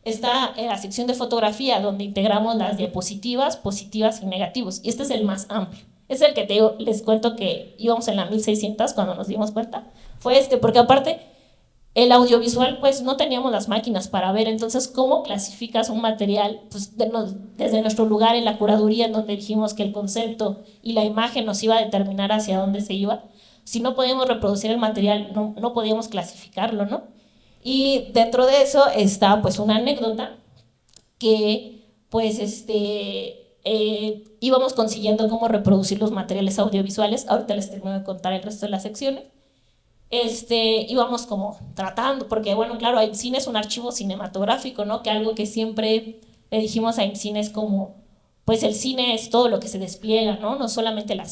está en la sección de fotografía, donde integramos las diapositivas, positivas y negativos, y este es el más amplio. Es el que les cuento que íbamos en la 1600 cuando nos dimos cuenta, fue porque aparte el audiovisual, pues no teníamos las máquinas para ver, entonces ¿cómo clasificas un material? Pues desde nuestro lugar en la curaduría, en donde dijimos que el concepto y la imagen nos iba a determinar hacia dónde se iba. Si no podíamos reproducir el material, no podíamos clasificarlo, ¿no? Y dentro de eso está pues una anécdota que pues íbamos consiguiendo cómo reproducir los materiales audiovisuales. Ahorita les termino de contar el resto de las secciones. Íbamos como tratando, porque bueno, claro, IMCINE es un archivo cinematográfico, ¿no? Que algo que siempre le dijimos a IMCINE es como, pues el cine es todo lo que se despliega, ¿no? No solamente la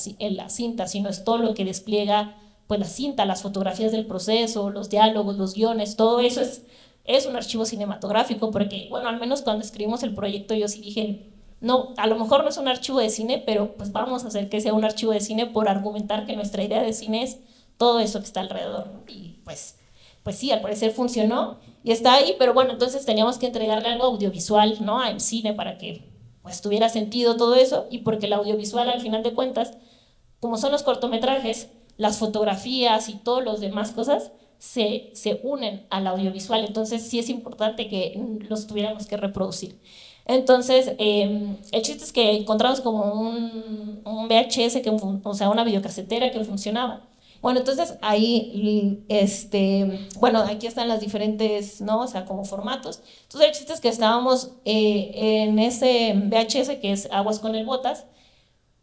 cinta, sino es todo lo que despliega, pues la cinta, las fotografías del proceso, los diálogos, los guiones, todo eso es un archivo cinematográfico, porque bueno, al menos cuando escribimos el proyecto yo sí dije, no, a lo mejor no es un archivo de cine, pero pues vamos a hacer que sea un archivo de cine por argumentar que nuestra idea de cine es todo eso que está alrededor, y pues sí, al parecer funcionó y está ahí, pero bueno, entonces teníamos que entregarle algo audiovisual, ¿no? A IMCINE para que pues tuviera sentido todo eso, y porque el audiovisual al final de cuentas, como son los cortometrajes, las fotografías y todas las demás cosas se unen al audiovisual, entonces sí es importante que los tuviéramos que reproducir. Entonces, el chiste es que encontramos como un VHS, o sea, una videocasetera que funcionaba. Bueno, entonces ahí, bueno, aquí están las diferentes, ¿no? O sea, como formatos. Entonces el chiste es que estábamos en ese VHS que es Aguas con el Botas,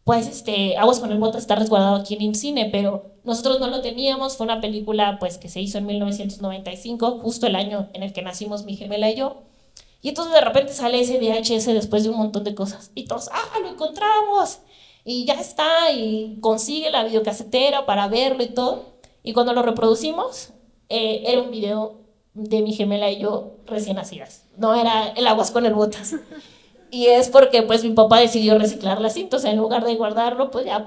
pues Aguas con el Botas está resguardado aquí en IMCINE, pero nosotros no lo teníamos. Fue una película pues que se hizo en 1995, justo el año en el que nacimos mi gemela y yo. Y entonces de repente sale ese VHS después de un montón de cosas. Y todos, ¡ah, lo encontramos! Y ya está, y consigue la videocasetera para verlo y todo. Y cuando lo reproducimos, era un video de mi gemela y yo recién nacidas. No era el Aguas con el Botas. Y es porque pues mi papá decidió reciclar las cintas, o sea, en lugar de guardarlo, pues ya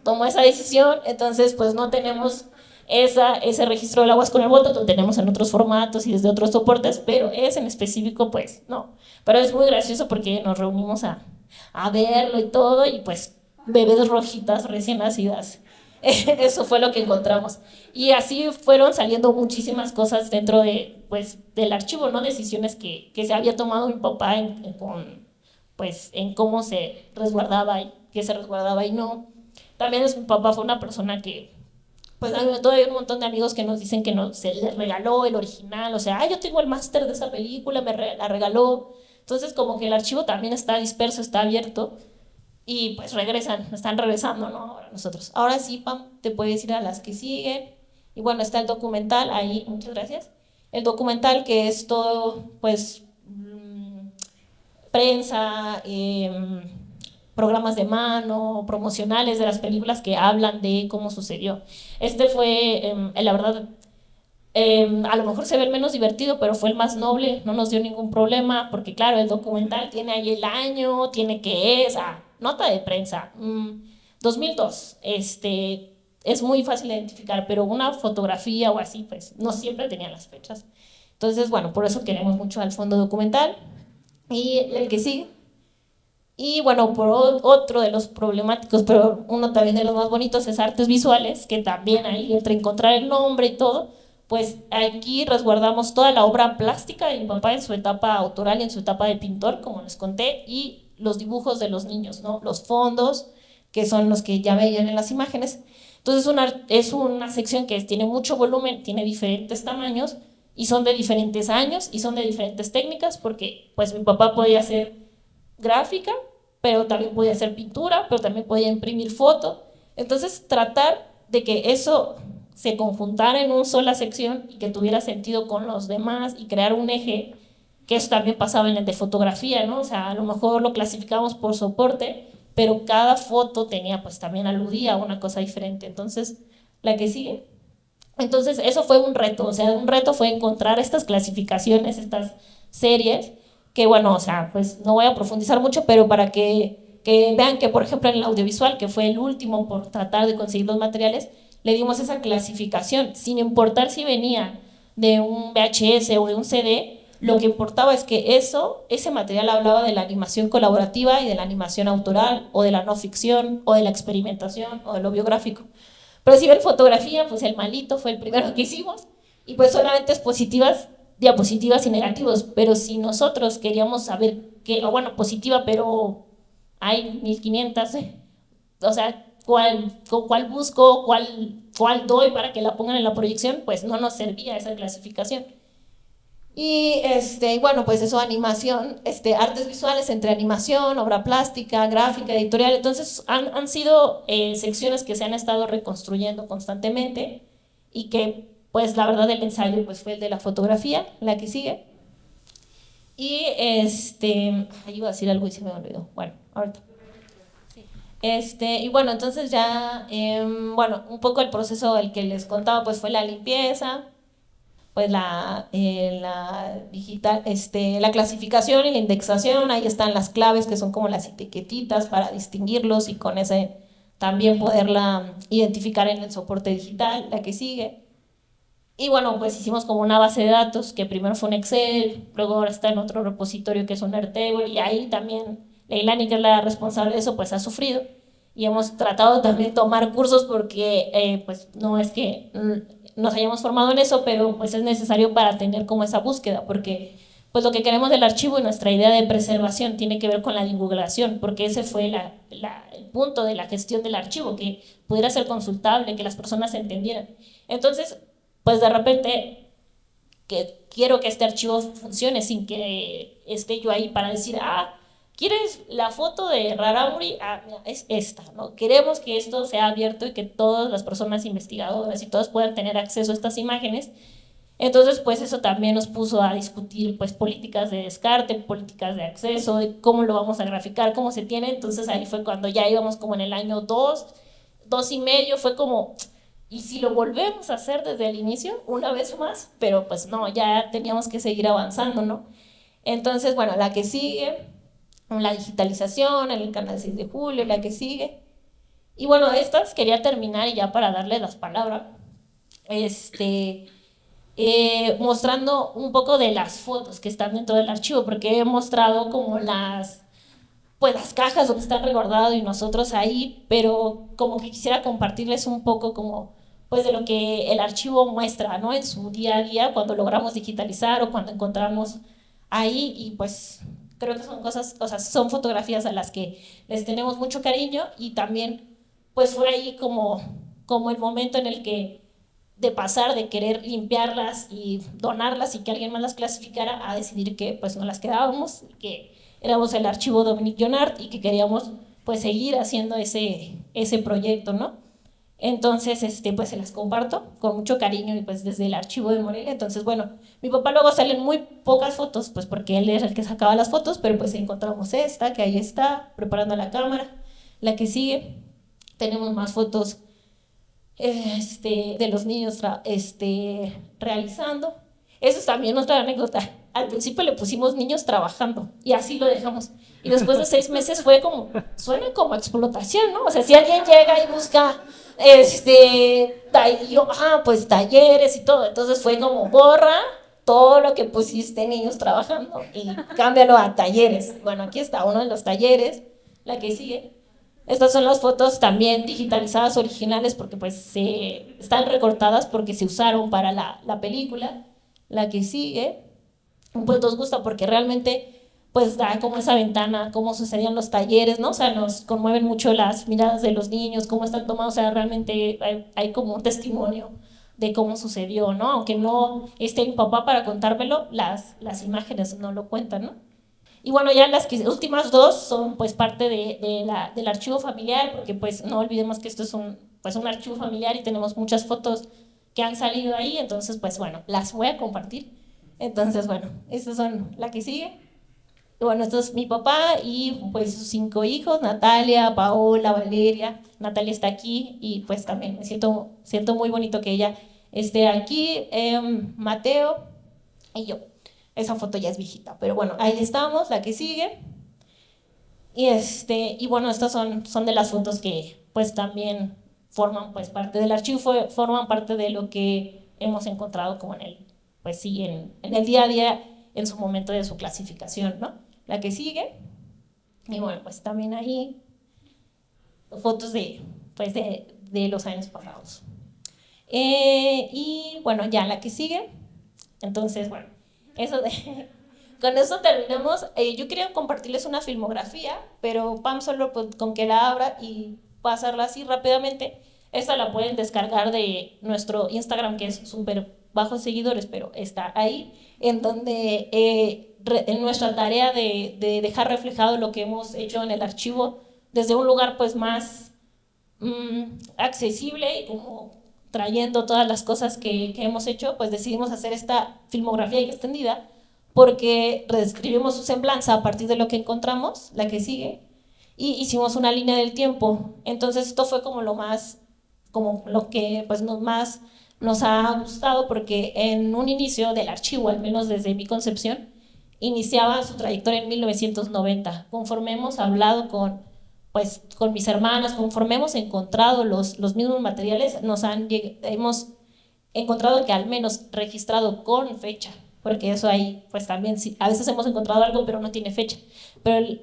tomó esa decisión. Entonces pues no tenemos ese registro del Aguas con el Botas, lo tenemos en otros formatos y desde otros soportes, pero ese en específico pues no. Pero es muy gracioso porque nos reunimos a verlo y todo, y pues bebés rojitas recién nacidas. Eso fue lo que encontramos. Y así fueron saliendo muchísimas cosas dentro pues, del archivo, ¿no? Decisiones que se había tomado mi papá en cómo se resguardaba y qué se resguardaba y no. También mi papá fue una persona que, pues todavía hay un montón de amigos que nos dicen que se les regaló el original, o sea, yo tengo el máster de esa película, la regaló. Entonces como que el archivo también está disperso, está abierto. Y pues están regresando, ¿no? Ahora nosotros. Ahora sí, Pam, te puedes ir a las que siguen. Y bueno, está el documental ahí, muchas gracias. El documental que es todo, pues, prensa, programas de mano, promocionales de las películas que hablan de cómo sucedió. Fue, la verdad, a lo mejor se ve el menos divertido, pero fue el más noble, no nos dio ningún problema, porque claro, el documental tiene ahí el año, tiene qué es, nota de prensa, 2002, es muy fácil de identificar, pero una fotografía o así, pues no siempre tenía las fechas. Entonces, bueno, por eso queremos mucho al fondo documental. Y el que sigue. Y bueno, por otro de los problemáticos, pero uno también de los más bonitos, es artes visuales, que también ahí entre encontrar el nombre y todo, pues aquí resguardamos toda la obra plástica de mi papá en su etapa autoral y en su etapa de pintor, como les conté, y los dibujos de los niños, ¿no? Los fondos, que son los que ya veían en las imágenes. Entonces es una sección que tiene mucho volumen, tiene diferentes tamaños, y son de diferentes años, y son de diferentes técnicas, porque pues mi papá podía hacer gráfica, pero también podía hacer pintura, pero también podía imprimir foto. Entonces tratar de que eso se conjuntara en una sola sección y que tuviera sentido con los demás y crear un eje, que eso también pasaba en el de fotografía, ¿no? O sea, a lo mejor lo clasificamos por soporte, pero cada foto tenía, pues también aludía a una cosa diferente. Entonces, la que sigue. Entonces, eso fue un reto, o sea, un reto fue encontrar estas clasificaciones, estas series, que bueno, o sea, pues no voy a profundizar mucho, pero para que vean que, por ejemplo, en el audiovisual, que fue el último por tratar de conseguir los materiales, le dimos esa clasificación, sin importar si venía de un VHS o de un CD, lo que importaba es que ese material hablaba de la animación colaborativa y de la animación autoral, o de la no ficción, o de la experimentación, o de lo biográfico. Pero si ven fotografía, pues el malito fue el primero que hicimos, y pues solamente es positivas, diapositivas y negativos, pero si nosotros queríamos saber qué, o bueno, positiva, pero hay 1500, o sea, cuál busco, cuál doy para que la pongan en la proyección, pues no nos servía esa clasificación. Y bueno, pues eso, animación, artes visuales entre animación, obra plástica, gráfica, editorial. Entonces han sido secciones que se han estado reconstruyendo constantemente, y que pues la verdad el ensayo pues fue el de la fotografía, la que sigue. Y iba a decir algo y se me olvidó. Bueno, ahorita. Y bueno, entonces ya, bueno, un poco el proceso el que les contaba pues fue la limpieza, pues la clasificación y la indexación. Ahí están las claves, que son como las etiquetitas para distinguirlos, y con ese también poderla identificar en el soporte digital, la que sigue. Y bueno, pues hicimos como una base de datos, que primero fue un Excel, luego ahora está en otro repositorio que es un Airtable, y ahí también Leilani, que es la responsable de eso, pues ha sufrido. Y hemos tratado también de tomar cursos, porque pues no es que nos hayamos formado en eso, pero pues es necesario para tener como esa búsqueda, porque pues lo que queremos del archivo y nuestra idea de preservación tiene que ver con la divulgación, porque ese fue el punto de la gestión del archivo, que pudiera ser consultable, que las personas entendieran. Entonces, pues de repente, que quiero que este archivo funcione sin que esté yo ahí para decir, ¿quieres la foto de Rarámuri? Mira, es esta, ¿no? Queremos que esto sea abierto y que todas las personas investigadoras y todas puedan tener acceso a estas imágenes. Entonces, pues eso también nos puso a discutir pues políticas de descarte, políticas de acceso, de cómo lo vamos a graficar, cómo se tiene. Entonces ahí fue cuando ya íbamos como en el año 2 y medio, fue como, ¿y si lo volvemos a hacer desde el inicio una vez más? Pero pues no, ya teníamos que seguir avanzando, ¿no? Entonces, bueno, la que sigue, la digitalización, en el canal 6 de julio, la que sigue. Y bueno, estas quería terminar, y ya para darle las palabras, mostrando un poco de las fotos que están dentro del archivo, porque he mostrado como pues las cajas donde están resguardados y nosotros ahí, pero como que quisiera compartirles un poco como pues de lo que el archivo muestra, ¿no? En su día a día, cuando logramos digitalizar o cuando encontramos ahí. Y pues creo que son cosas, o sea, son fotografías a las que les tenemos mucho cariño, y también pues fue ahí como el momento en el que, de pasar de querer limpiarlas y donarlas y que alguien más las clasificara, a decidir que pues no las quedábamos, que éramos el archivo Dominique Jonart y que queríamos pues seguir haciendo ese proyecto, ¿no? Entonces, pues se las comparto con mucho cariño, y pues desde el archivo de Morelia. Entonces, bueno, mi papá luego sale en muy pocas fotos, pues porque él era el que sacaba las fotos, pero pues encontramos esta, que ahí está, preparando la cámara. La que sigue, tenemos más fotos de los niños realizando. Eso es también otra anécdota. Al principio le pusimos niños trabajando, y así lo dejamos. Y después de 6 meses fue como, suena como explotación, ¿no? O sea, si alguien llega y busca, pues talleres y todo. Entonces fue como, borra todo lo que pusiste niños trabajando y cámbialo a talleres. Bueno, aquí está uno de los talleres, la que sigue. Estas son las fotos también digitalizadas originales porque pues están recortadas porque se usaron para la película. La que sigue, pues nos gusta porque realmente pues da como esa ventana, cómo sucedían los talleres, ¿no? O sea, nos conmueven mucho las miradas de los niños, cómo están tomados, o sea, realmente hay como un testimonio de cómo sucedió, ¿no? Aunque no esté mi papá para contármelo, las imágenes no lo cuentan, ¿no? Y bueno, ya las últimas dos son pues parte del archivo familiar, porque pues no olvidemos que esto es pues un archivo familiar y tenemos muchas fotos que han salido ahí, entonces pues bueno, las voy a compartir. Entonces bueno, estas son la que sigue. Y bueno, esto es mi papá y pues sus 5 hijos, Natalia, Paola, Valeria. Natalia está aquí y pues también me siento muy bonito que ella esté aquí. Mateo y yo. Esa foto ya es viejita, pero bueno, ahí estamos, la que sigue. Y bueno, estas son de las fotos que pues también forman pues parte del archivo, forman parte de lo que hemos encontrado como pues sí, en el día a día en su momento de su clasificación, ¿no? La que sigue. Y bueno, pues también ahí fotos pues de los años pasados. Y bueno, ya la que sigue. Entonces, bueno, con eso terminamos. Yo quería compartirles una filmografía, pero Pam solo con que la abra y pasarla así rápidamente. Esta la pueden descargar de nuestro Instagram, que es súper bajo seguidores, pero está ahí, en donde en nuestra tarea de dejar reflejado lo que hemos hecho en el archivo desde un lugar pues más accesible y como trayendo todas las cosas que hemos hecho, pues decidimos hacer esta filmografía extendida porque reescribimos su semblanza a partir de lo que encontramos, la que sigue, y hicimos una línea del tiempo. Entonces esto fue como lo que pues más nos ha gustado, porque en un inicio del archivo, al menos desde mi concepción, iniciaba su trayectoria en 1990. Conforme hemos hablado pues, con mis hermanas, conforme hemos encontrado los mismos materiales, hemos encontrado que al menos registrado con fecha, porque eso ahí, pues también, a veces hemos encontrado algo, pero no tiene fecha. Pero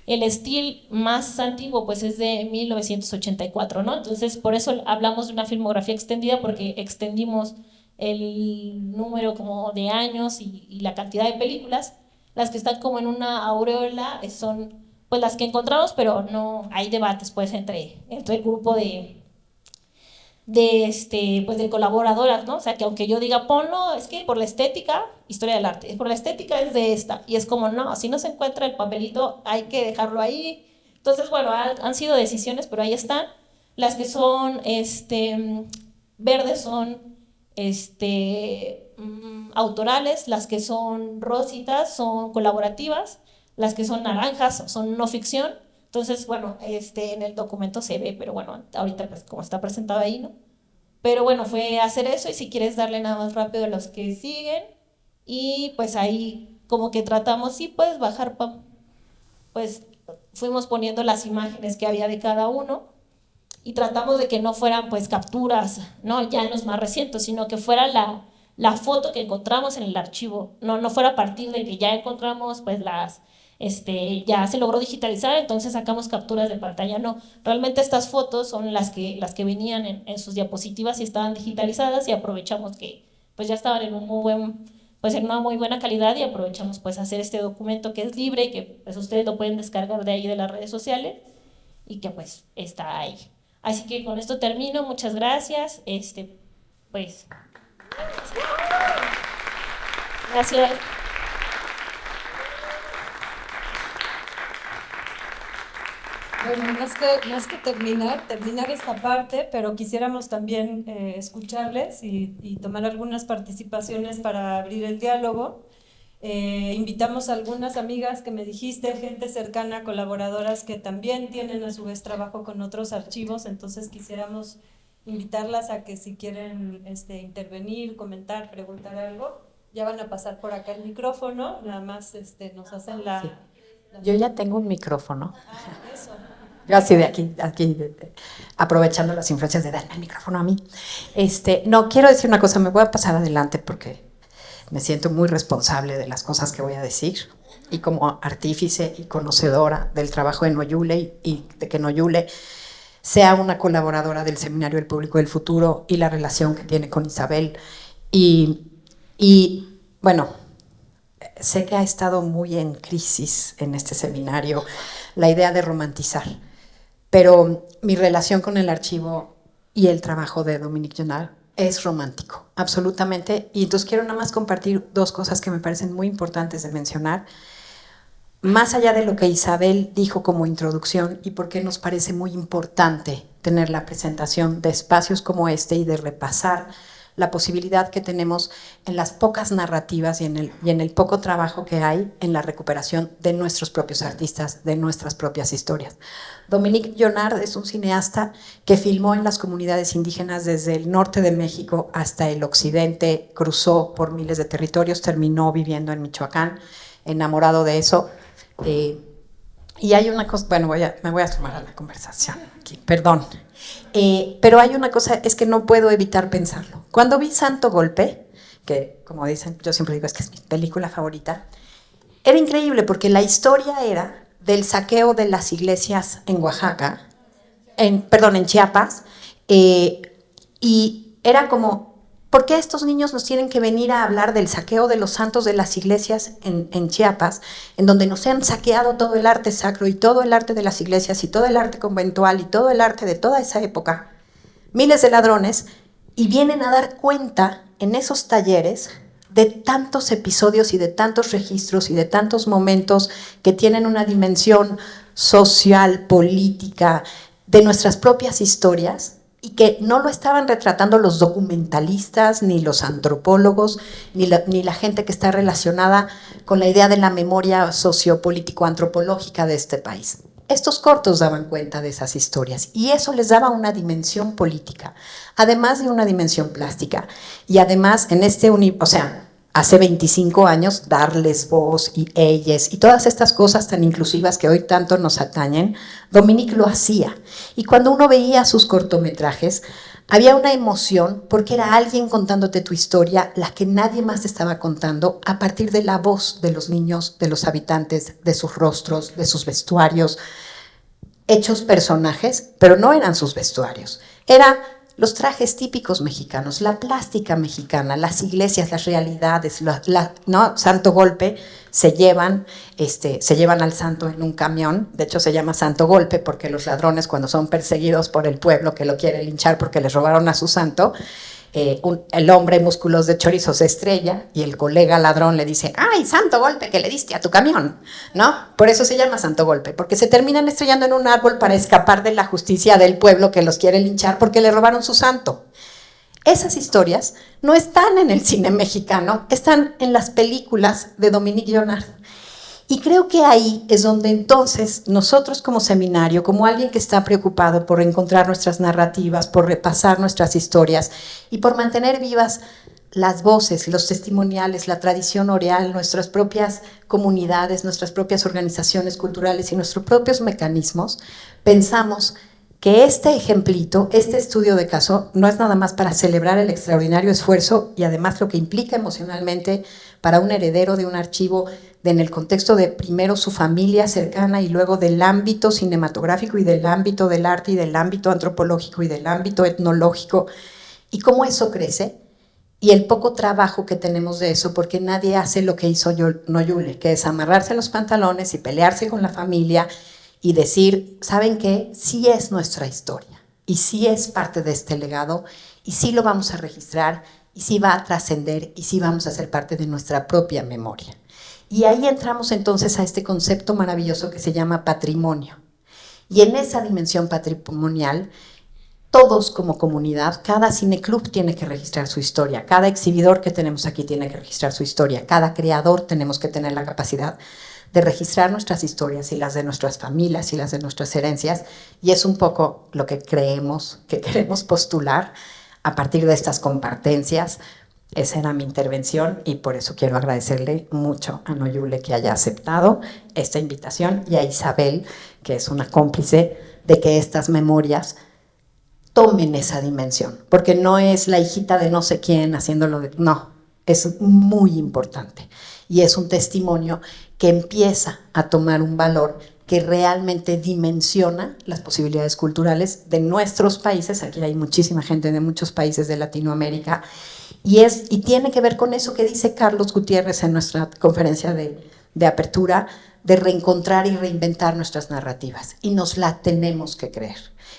el estilo más antiguo pues es de 1984, ¿no? Entonces por eso hablamos de una filmografía extendida, porque extendimos el número como de años y la cantidad de películas. Las que están como en una aureola son pues las que encontramos, pero no hay debates pues entre el grupo pues de colaboradoras, ¿no? O sea, que aunque yo diga ponlo, es que por la estética, historia del arte, por la estética es de esta, y es como no, si no se encuentra el papelito hay que dejarlo ahí. Entonces bueno, han sido decisiones, pero ahí están. Las que son verdes son autorales, las que son rositas son colaborativas, las que son naranjas son no ficción. Entonces, bueno, en el documento se ve, pero bueno, ahorita pues como está presentado ahí, ¿no? Pero bueno, fue hacer eso, y si quieres darle nada más rápido a los que siguen, y pues ahí como que tratamos, sí, puedes bajar, pues fuimos poniendo las imágenes que había de cada uno, y tratamos de que no fueran pues capturas, ¿no? Ya en los más recientes, sino que fuera la foto que encontramos en el archivo, no fuera a partir de que ya encontramos pues ya se logró digitalizar, entonces sacamos capturas de pantalla. No, realmente estas fotos son las que venían en sus diapositivas y estaban digitalizadas, y aprovechamos que pues ya estaban pues en una muy buena calidad, y aprovechamos pues hacer este documento que es libre y que pues ustedes lo pueden descargar de ahí de las redes sociales, y que pues está ahí. Así que con esto termino, muchas gracias. Pues gracias. Bueno, más que terminar esta parte, pero quisiéramos también escucharles y tomar algunas participaciones para abrir el diálogo. Invitamos a algunas amigas que me dijiste, gente cercana, colaboradoras que también tienen a su vez trabajo con otros archivos, entonces quisiéramos invitarlas a que si quieren intervenir, comentar, preguntar algo, ya van a pasar por acá el micrófono, nada más nos hacen Sí. Yo ya tengo un micrófono. Eso. Yo así de aquí aprovechando las influencias de darme el micrófono a mí. No, quiero decir una cosa, me voy a pasar adelante porque me siento muy responsable de las cosas que voy a decir. y como artífice y conocedora del trabajo de Noyule y de que Noyule sea una colaboradora del Seminario del Público del Futuro y la relación que tiene con Isabel. Y bueno, sé que ha estado muy en crisis en este seminario la idea de romantizar, pero mi relación con el archivo y el trabajo de Dominique Jonard es romántico, absolutamente. Y entonces quiero nada más compartir dos cosas que me parecen muy importantes de mencionar, más allá de lo que Isabel dijo como introducción y por qué nos parece muy importante tener la presentación de espacios como este y de repasar la posibilidad que tenemos en las pocas narrativas y en el poco trabajo que hay en la recuperación de nuestros propios artistas, de nuestras propias historias. Dominique Jonard es un cineasta que filmó en las comunidades indígenas desde el norte de México hasta el occidente, cruzó por miles de territorios, terminó viviendo en Michoacán, enamorado de eso. Y hay una cosa, bueno, me voy a sumar a la conversación aquí, perdón. Pero hay una cosa, es que no puedo evitar pensarlo. Cuando vi Santo Golpe, que como dicen, yo siempre digo es que es mi película favorita, era increíble porque la historia era del saqueo de las iglesias en Oaxaca, en Chiapas, y era como, ¿por qué estos niños nos tienen que venir a hablar del saqueo de los santos de las iglesias en Chiapas, en donde nos han saqueado todo el arte sacro y todo el arte de las iglesias y todo el arte conventual y todo el arte de toda esa época? Miles de ladrones, y vienen a dar cuenta en esos talleres de tantos episodios y de tantos registros y de tantos momentos que tienen una dimensión social, política, de nuestras propias historias, y que no lo estaban retratando los documentalistas, ni los antropólogos, ni la gente que está relacionada con la idea de la memoria sociopolítico-antropológica de este país. Estos cortos daban cuenta de esas historias y eso les daba una dimensión política, además de una dimensión plástica. Y además, hace 25 años, darles voz y ellas y todas estas cosas tan inclusivas que hoy tanto nos atañen, Dominique lo hacía. Y cuando uno veía sus cortometrajes, había una emoción porque era alguien contándote tu historia, la que nadie más te estaba contando, a partir de la voz de los niños, de los habitantes, de sus rostros, de sus vestuarios, hechos personajes, pero no eran sus vestuarios. Era los trajes típicos mexicanos, la plástica mexicana, las iglesias, las realidades, ¿no? Santo Golpe, se llevan al santo en un camión. De hecho se llama Santo Golpe porque los ladrones, cuando son perseguidos por el pueblo que lo quiere linchar porque les robaron a su santo, el hombre músculos de chorizo se estrella y el colega ladrón le dice: ¡ay, Santo Golpe que le diste a tu camión! ¿No? Por eso se llama Santo Golpe, porque se terminan estrellando en un árbol para escapar de la justicia del pueblo que los quiere linchar porque le robaron su santo. Esas historias no están en el cine mexicano, están en las películas de Dominique Jonard. Y creo que ahí es donde entonces nosotros como seminario, como alguien que está preocupado por encontrar nuestras narrativas, por repasar nuestras historias y por mantener vivas las voces, los testimoniales, la tradición oral, nuestras propias comunidades, nuestras propias organizaciones culturales y nuestros propios mecanismos, pensamos que este ejemplito, este estudio de caso, no es nada más para celebrar el extraordinario esfuerzo y además lo que implica emocionalmente para un heredero de un archivo en el contexto de primero su familia cercana y luego del ámbito cinematográfico y del ámbito del arte y del ámbito antropológico y del ámbito etnológico, y cómo eso crece y el poco trabajo que tenemos de eso, porque nadie hace lo que hizo Noyule, que es amarrarse los pantalones y pelearse con la familia y decir: ¿saben qué? Sí es nuestra historia y sí es parte de este legado y sí lo vamos a registrar y sí va a trascender y sí vamos a ser parte de nuestra propia memoria. Y ahí entramos entonces a este concepto maravilloso que se llama patrimonio. Y en esa dimensión patrimonial, todos como comunidad, cada cineclub tiene que registrar su historia, cada exhibidor que tenemos aquí tiene que registrar su historia, cada creador tenemos que tener la capacidad de registrar nuestras historias y las de nuestras familias y las de nuestras herencias, y es un poco lo que creemos que queremos postular a partir de estas compartencias. Esa era mi intervención y por eso quiero agradecerle mucho a Noyule que haya aceptado esta invitación y a Isabel, que es una cómplice de que estas memorias tomen esa dimensión, porque no es la hijita de no sé quién haciéndolo no, es muy importante y es un testimonio que empieza a tomar un valor que realmente dimensiona las posibilidades culturales de nuestros países. Aquí hay muchísima gente de muchos países de Latinoamérica y tiene que ver con eso que dice Carlos Gutiérrez en nuestra conferencia de apertura, de reencontrar y reinventar nuestras narrativas. Y nos la tenemos que creer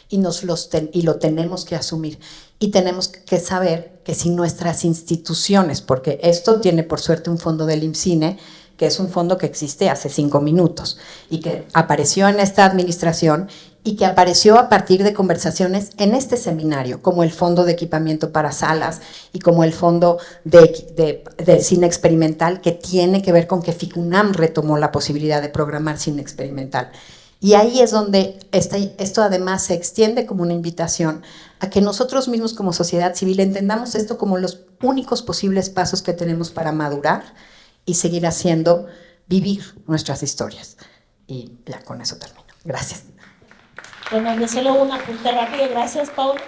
y lo tenemos que asumir. Y tenemos que saber que si nuestras instituciones, porque esto tiene por suerte un fondo del IMCINE, que es un fondo que existe hace 5 minutos y que apareció en esta administración y que apareció a partir de conversaciones en este seminario, como el Fondo de Equipamiento para Salas y como el Fondo de Cine Experimental, que tiene que ver con que FICUNAM retomó la posibilidad de programar cine experimental. Y ahí es donde esto además se extiende como una invitación a que nosotros mismos como sociedad civil entendamos esto como los únicos posibles pasos que tenemos para madurar y seguir haciendo vivir nuestras historias. Y ya con eso termino. Gracias. Bueno, yo solo un apunte rápido, gracias Paul.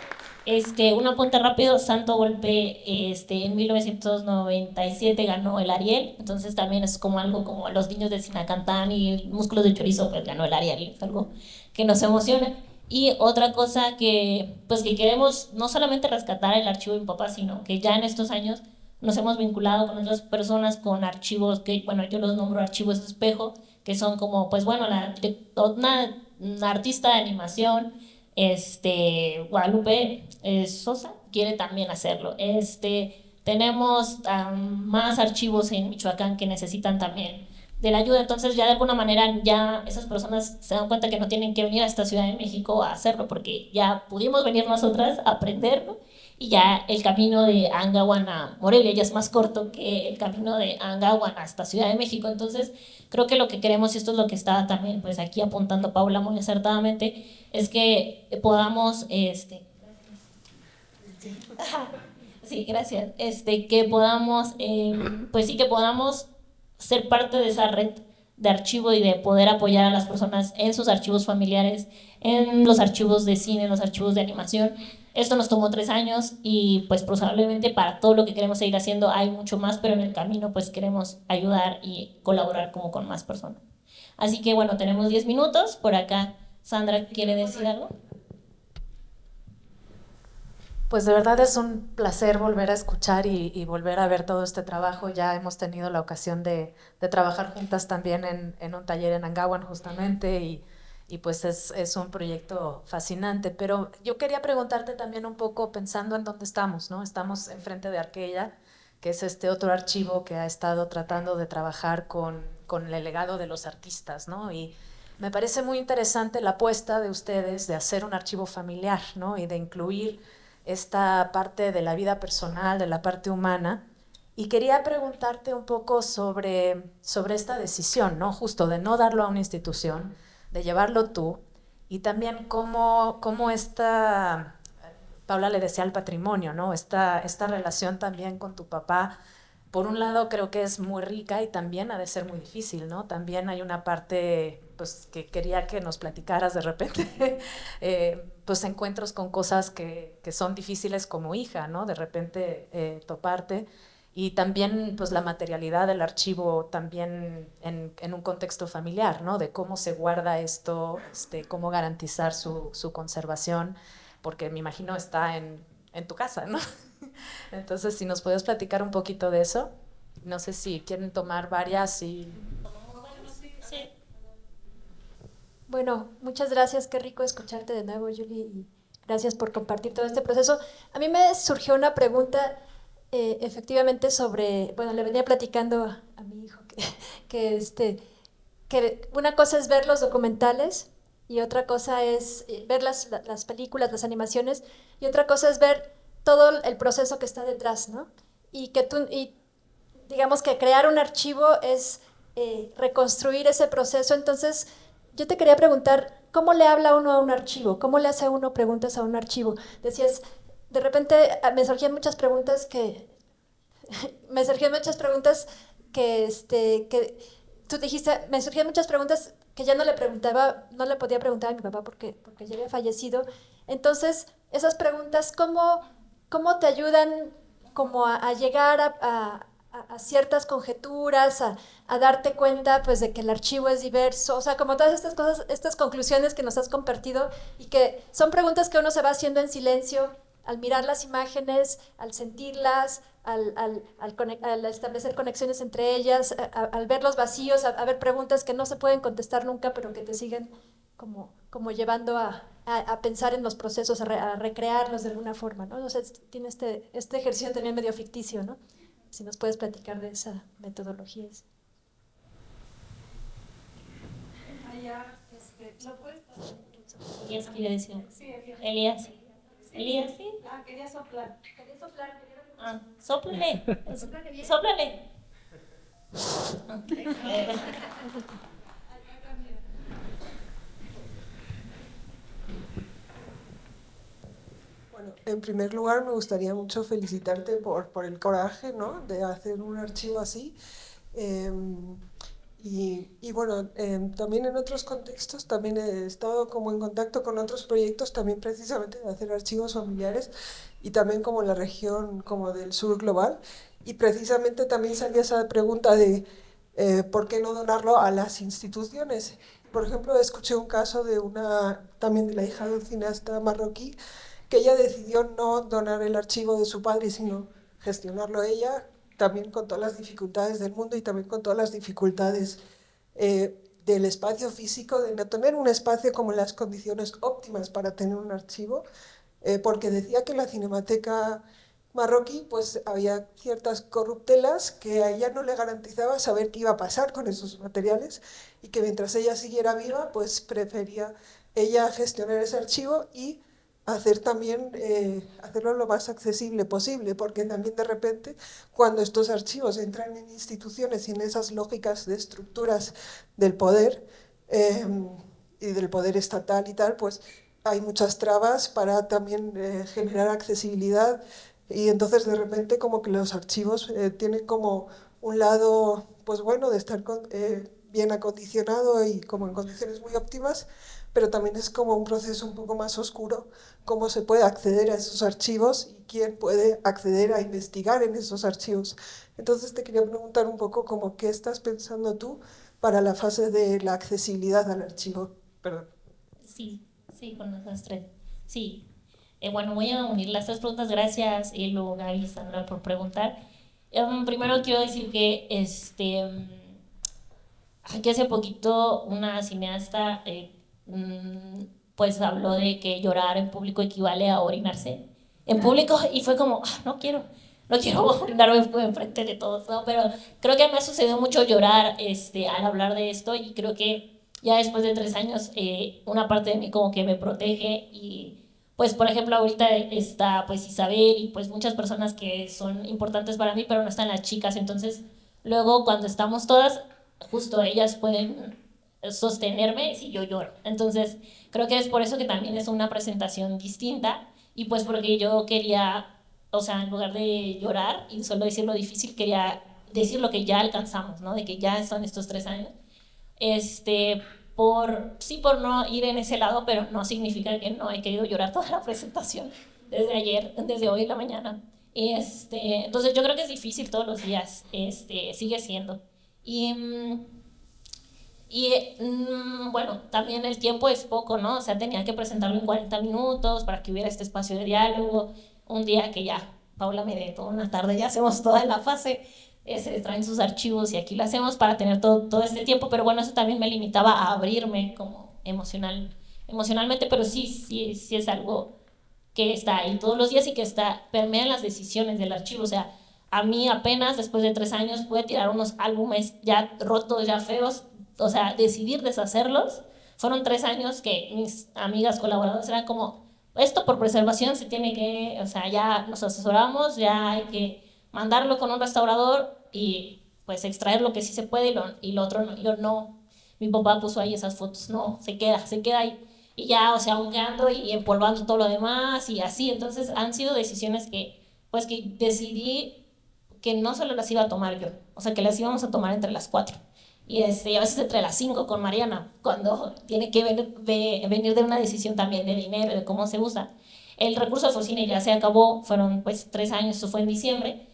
Un apunte rápido, Santo Golpe en 1997 ganó el Ariel, entonces también es como algo como Los Niños de Sinacantán y Músculos de Chorizo, pues ganó el Ariel, es algo que nos emociona. Y otra cosa que queremos no solamente rescatar el archivo de mi papá, sino que ya en estos años nos hemos vinculado con otras personas con archivos que, bueno, yo los nombro archivos de espejo, que son como, pues bueno, una artista de animación, Guadalupe Sosa, quiere también hacerlo. Tenemos más archivos en Michoacán que necesitan también de la ayuda, entonces ya de alguna manera ya esas personas se dan cuenta que no tienen que venir a esta Ciudad de México a hacerlo, porque ya pudimos venir nosotras a aprenderlo y ya el camino de Angahuan a Morelia ya es más corto que el camino de Angahuan hasta Ciudad de México. Entonces creo que lo que queremos, y esto es lo que estaba también pues aquí apuntando Paula muy acertadamente, es que podamos sí, gracias, que podamos pues sí, que podamos ser parte de esa red de archivo y de poder apoyar a las personas en sus archivos familiares, en los archivos de cine, en los archivos de animación. Esto nos tomó 3 años y pues probablemente para todo lo que queremos seguir haciendo hay mucho más, pero en el camino pues queremos ayudar y colaborar como con más personas. Así que bueno, tenemos 10 minutos. Por acá, Sandra, ¿quiere decir algo? Pues de verdad es un placer volver a escuchar y volver a ver todo este trabajo. Ya hemos tenido la ocasión de trabajar juntas también en un taller en Angahuan justamente y pues es un proyecto fascinante. Pero yo quería preguntarte también un poco pensando en dónde estamos, ¿no? Estamos enfrente de Arqueya, que es este otro archivo que ha estado tratando de trabajar con el legado de los artistas, ¿no? Y me parece muy interesante la apuesta de ustedes de hacer un archivo familiar, ¿no? Y de incluir esta parte de la vida personal, de la parte humana, y quería preguntarte un poco sobre esta decisión, ¿no? Justo de no darlo a una institución, de llevarlo tú, y también cómo Paula le decía al patrimonio, ¿no? Esta relación también con tu papá, por un lado creo que es muy rica y también ha de ser muy difícil, ¿no? También hay una parte pues que quería que nos platicaras de repente, pues encuentros con cosas que son difíciles como hija, ¿no? De repente toparte, y también pues la materialidad del archivo también en un contexto familiar, ¿no? De cómo se guarda esto, cómo garantizar su conservación, porque me imagino está en tu casa, ¿no? Entonces, si nos puedes platicar un poquito de eso, no sé si quieren tomar varias y... Sí. Bueno, muchas gracias, qué rico escucharte de nuevo, Julie, y gracias por compartir todo este proceso. A mí me surgió una pregunta, efectivamente, sobre, bueno, le venía platicando a mi hijo que una cosa es ver los documentales y otra cosa es ver las películas, las animaciones, y otra cosa es ver todo el proceso que está detrás, ¿no? Y digamos que crear un archivo es reconstruir ese proceso. Entonces, yo te quería preguntar, ¿cómo le habla uno a un archivo? ¿Cómo le hace uno preguntas a un archivo? Decías, de repente me surgían muchas preguntas que tú dijiste, me surgían muchas preguntas que ya no le podía preguntar a mi papá porque ya había fallecido. Entonces, esas preguntas, ¿cómo te ayudan como a llegar a ciertas conjeturas, a darte cuenta pues de que el archivo es diverso, o sea, como todas estas cosas, estas conclusiones que nos has compartido y que son preguntas que uno se va haciendo en silencio al mirar las imágenes, al sentirlas, al establecer conexiones entre ellas, al ver los vacíos, a ver preguntas que no se pueden contestar nunca, pero que te siguen como llevando a pensar en los procesos, a recrearlos de alguna forma, ¿no? O sea, tiene este ejercicio también medio ficticio, ¿no? Si nos puedes platicar de esa metodología. ¿lo puedes pasar? Elías quiere decir. Sí, Elías. Elías, sí. Quería soplar. Ah, sóplale. Sóplale. Bueno, en primer lugar me gustaría mucho felicitarte por el coraje, ¿no?, de hacer un archivo así. Y bueno, también en otros contextos también he estado como en contacto con otros proyectos también precisamente de hacer archivos familiares y también como en la región como del sur global. Y precisamente también salía esa pregunta de ¿por qué no donarlo a las instituciones? Por ejemplo, escuché un caso de también de la hija de un cineasta marroquí, que ella decidió no donar el archivo de su padre, sino gestionarlo ella, también con todas las dificultades del mundo y también con todas las dificultades del espacio físico, de no tener un espacio como en las condiciones óptimas para tener un archivo, porque decía que la Cinemateca marroquí pues había ciertas corruptelas que a ella no le garantizaba saber qué iba a pasar con esos materiales y que mientras ella siguiera viva pues prefería ella gestionar ese archivo y hacer también, hacerlo lo más accesible posible, porque también de repente cuando estos archivos entran en instituciones y en esas lógicas de estructuras del poder y del poder estatal y tal, pues hay muchas trabas para también generar accesibilidad y entonces de repente como que los archivos tienen como un lado, pues bueno, de estar bien acondicionado y como en condiciones muy óptimas, pero también es como un proceso un poco más oscuro, cómo se puede acceder a esos archivos y quién puede acceder a investigar en esos archivos. Entonces te quería preguntar un poco como qué estás pensando tú para la fase de la accesibilidad al archivo. Perdón. Sí, con las tres. Sí. Bueno, voy a unir las tres preguntas. Gracias, Elo, Gaby, Sandra, por preguntar. Primero quiero decir que aquí hace poquito una cineasta pues habló de que llorar en público equivale a orinarse en público y fue como, no quiero orinarme enfrente de todos, ¿no? Pero creo que me ha sucedido mucho llorar al hablar de esto y creo que ya después de 3 años una parte de mí como que me protege y pues por ejemplo ahorita está pues Isabel y pues muchas personas que son importantes para mí pero no están las chicas, entonces luego cuando estamos todas justo ellas pueden sostenerme si yo lloro. Entonces, creo que es por eso que también es una presentación distinta y pues porque yo quería, o sea, en lugar de llorar y solo decir lo difícil, quería decir lo que ya alcanzamos, ¿no? De que ya son estos 3 años. Por no ir en ese lado, pero no significa que no he querido llorar toda la presentación desde ayer, desde hoy en la mañana. Entonces, yo creo que es difícil todos los días, sigue siendo. Bueno, también el tiempo es poco, ¿no? O sea, tenía que presentarlo en 40 minutos para que hubiera este espacio de diálogo. Un día que ya Paula me dé toda una tarde, ya hacemos toda la fase, se traen sus archivos y aquí lo hacemos para tener todo este tiempo, pero bueno, eso también me limitaba a abrirme como emocionalmente, pero sí es algo que está ahí todos los días y que permea en las decisiones del archivo. O sea, a mí apenas después de 3 años pude tirar unos álbumes ya rotos, ya feos, o sea, decidir deshacerlos. Fueron 3 años que mis amigas colaboradoras eran como, esto por preservación se tiene que, o sea, ya nos asesoramos, ya hay que mandarlo con un restaurador y pues extraer lo que sí se puede y lo otro no. Yo no, mi papá puso ahí esas fotos, no, se queda ahí. Y ya, o sea, hongueando y empolvando todo lo demás y así. Entonces han sido decisiones que decidí que no solo las iba a tomar yo, o sea, que las íbamos a tomar entre las 4. Y a veces entre las 5 con Mariana, cuando tiene que venir de una decisión también de dinero, de cómo se usa. el recurso de Focine ya se acabó, fueron pues 3 años, eso fue en diciembre.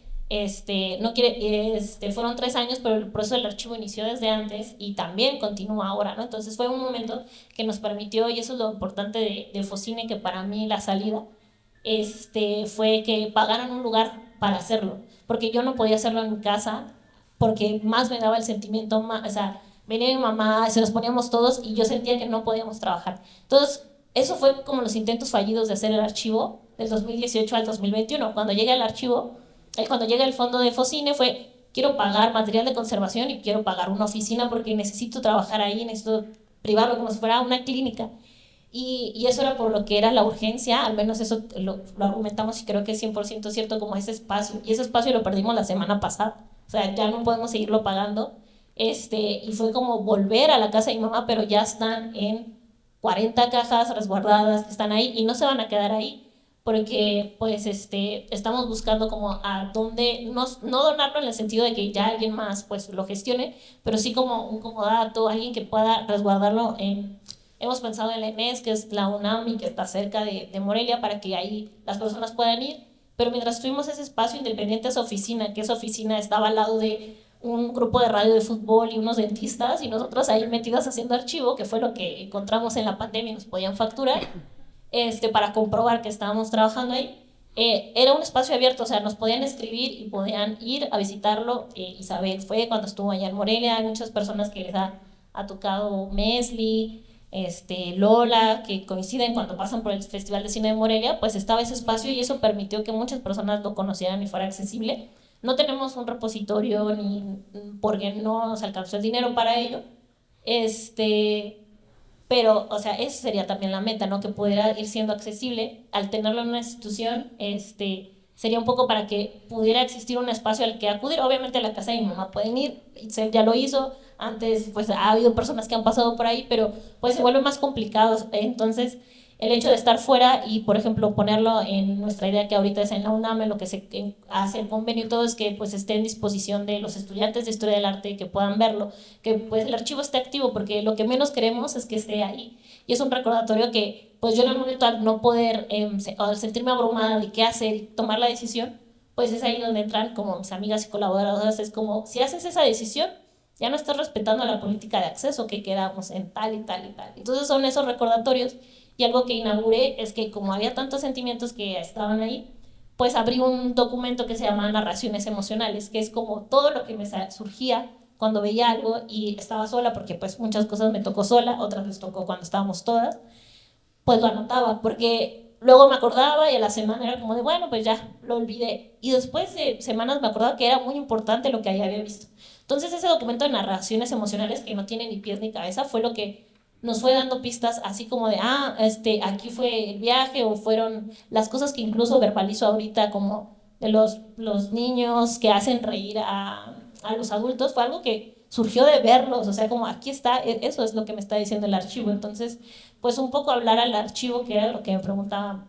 Fueron 3 años, pero el proceso del archivo inició desde antes y también continúa ahora, ¿no? Entonces fue un momento que nos permitió, y eso es lo importante de Focine, que para mí la salida fue que pagaran un lugar para hacerlo, porque yo no podía hacerlo en mi casa, porque más me daba el sentimiento, más, o sea, venía mi mamá, se nos poníamos todos y yo sentía que no podíamos trabajar. Entonces, eso fue como los intentos fallidos de hacer el archivo del 2018 al 2021. Cuando llega el archivo, cuando llega el fondo de Focine fue, quiero pagar material de conservación y quiero pagar una oficina porque necesito trabajar ahí, necesito privarlo como si fuera una clínica. Y eso era por lo que era la urgencia, al menos eso lo argumentamos y creo que es 100% cierto, como ese espacio. Y ese espacio lo perdimos la semana pasada. O sea, ya no podemos seguirlo pagando. Y fue como volver a la casa de mi mamá, pero ya están en 40 cajas resguardadas que están ahí y no se van a quedar ahí, porque pues estamos buscando como a dónde, no donarlo en el sentido de que ya alguien más pues lo gestione, pero sí como un comodato, alguien que pueda resguardarlo hemos pensado en la ENES, que es la UNAM y que está cerca de Morelia, para que ahí las personas puedan ir, pero mientras tuvimos ese espacio independiente, esa oficina, que esa oficina estaba al lado de un grupo de radio de fútbol y unos dentistas, y nosotros ahí metidos haciendo archivo, que fue lo que encontramos en la pandemia y nos podían facturar, para comprobar que estábamos trabajando ahí. Era un espacio abierto, o sea, nos podían escribir y podían ir a visitarlo. Isabel fue cuando estuvo allá en Morelia, hay muchas personas que les ha tocado Mesli, Lola, que coinciden cuando pasan por el Festival de Cine de Morelia, pues estaba ese espacio y eso permitió que muchas personas lo conocieran y fuera accesible. No tenemos un repositorio ni porque no nos alcanzó el dinero para ello, pero, o sea, esa sería también la meta, ¿no? Que pudiera ir siendo accesible. Al tenerlo en una institución, sería un poco para que pudiera existir un espacio al que acudir. Obviamente a la casa de mi mamá pueden ir, Itzel ya lo hizo, antes pues ha habido personas que han pasado por ahí, pero pues se vuelve más complicado. Entonces, el hecho de estar fuera y, por ejemplo, ponerlo en nuestra idea que ahorita es en la UNAM, en lo que se hace el convenio y todo, es que pues esté en disposición de los estudiantes de Historia del Arte, que puedan verlo, que pues el archivo esté activo, porque lo que menos queremos es que esté ahí. Y es un recordatorio que pues yo en el momento al no poder, al sentirme abrumada de qué hacer y tomar la decisión, pues es ahí donde entran como mis amigas y colaboradoras. Es como, si haces esa decisión, ya no estás respetando la política de acceso que quedamos en tal y tal y tal. Entonces son esos recordatorios. Y algo que inauguré es que como había tantos sentimientos que estaban ahí, pues abrí un documento que se llama Narraciones Emocionales, que es como todo lo que me surgía cuando veía algo y estaba sola, porque pues muchas cosas me tocó sola, otras les tocó cuando estábamos todas, pues lo anotaba, porque luego me acordaba y a la semana era como de, bueno, pues ya lo olvidé. Y después de semanas me acordaba que era muy importante lo que ahí había visto. Entonces ese documento de narraciones emocionales, que no tiene ni pies ni cabeza, fue lo que nos fue dando pistas así como de, aquí fue el viaje, o fueron las cosas que incluso verbalizo ahorita, como de los niños que hacen reír a los adultos. Fue algo que surgió de verlos, o sea, como aquí está, eso es lo que me está diciendo el archivo. Entonces, pues un poco hablar al archivo, que era lo que me preguntaba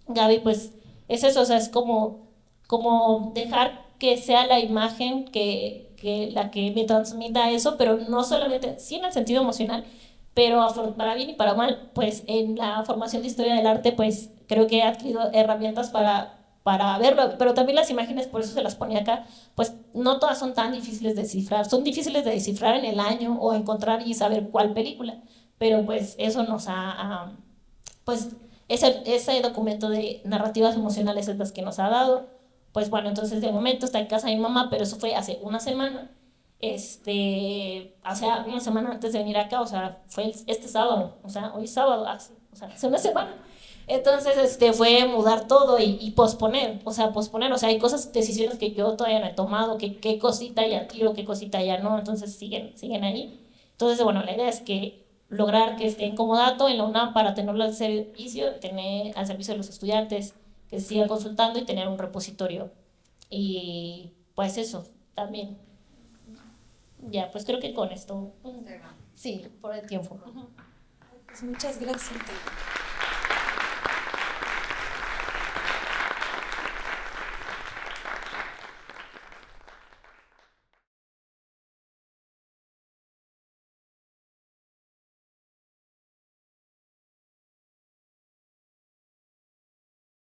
Gaby, pues es eso, o sea, es como dejar que sea la imagen que la que me transmita eso, pero no solamente, sí en el sentido emocional, pero para bien y para mal, pues en la formación de Historia del Arte, pues creo que he adquirido herramientas para verlo, pero también las imágenes, por eso se las ponía acá, pues no todas son tan difíciles de descifrar, son difíciles de descifrar en el año o encontrar y saber cuál película, pero pues eso nos pues ese documento de narrativas emocionales es las que nos ha dado. Pues bueno, entonces de momento está en casa de mi mamá, pero eso fue hace una semana. O sea, una semana antes de venir acá, o sea, fue este sábado, o sea, hoy es sábado, o sea, hace una semana. Entonces, fue mudar todo y posponer, o sea, hay cosas, decisiones que yo todavía no he tomado, que qué cosita ya tiro, qué cosita ya no, entonces siguen ahí. Entonces, bueno, la idea es que lograr que esté en comodato en la UNAM para tenerlo al servicio, tener al servicio de los estudiantes que sigan consultando y tener un repositorio. Y pues eso, también. Ya, pues creo que con esto, sí, por el tiempo. Pues muchas gracias.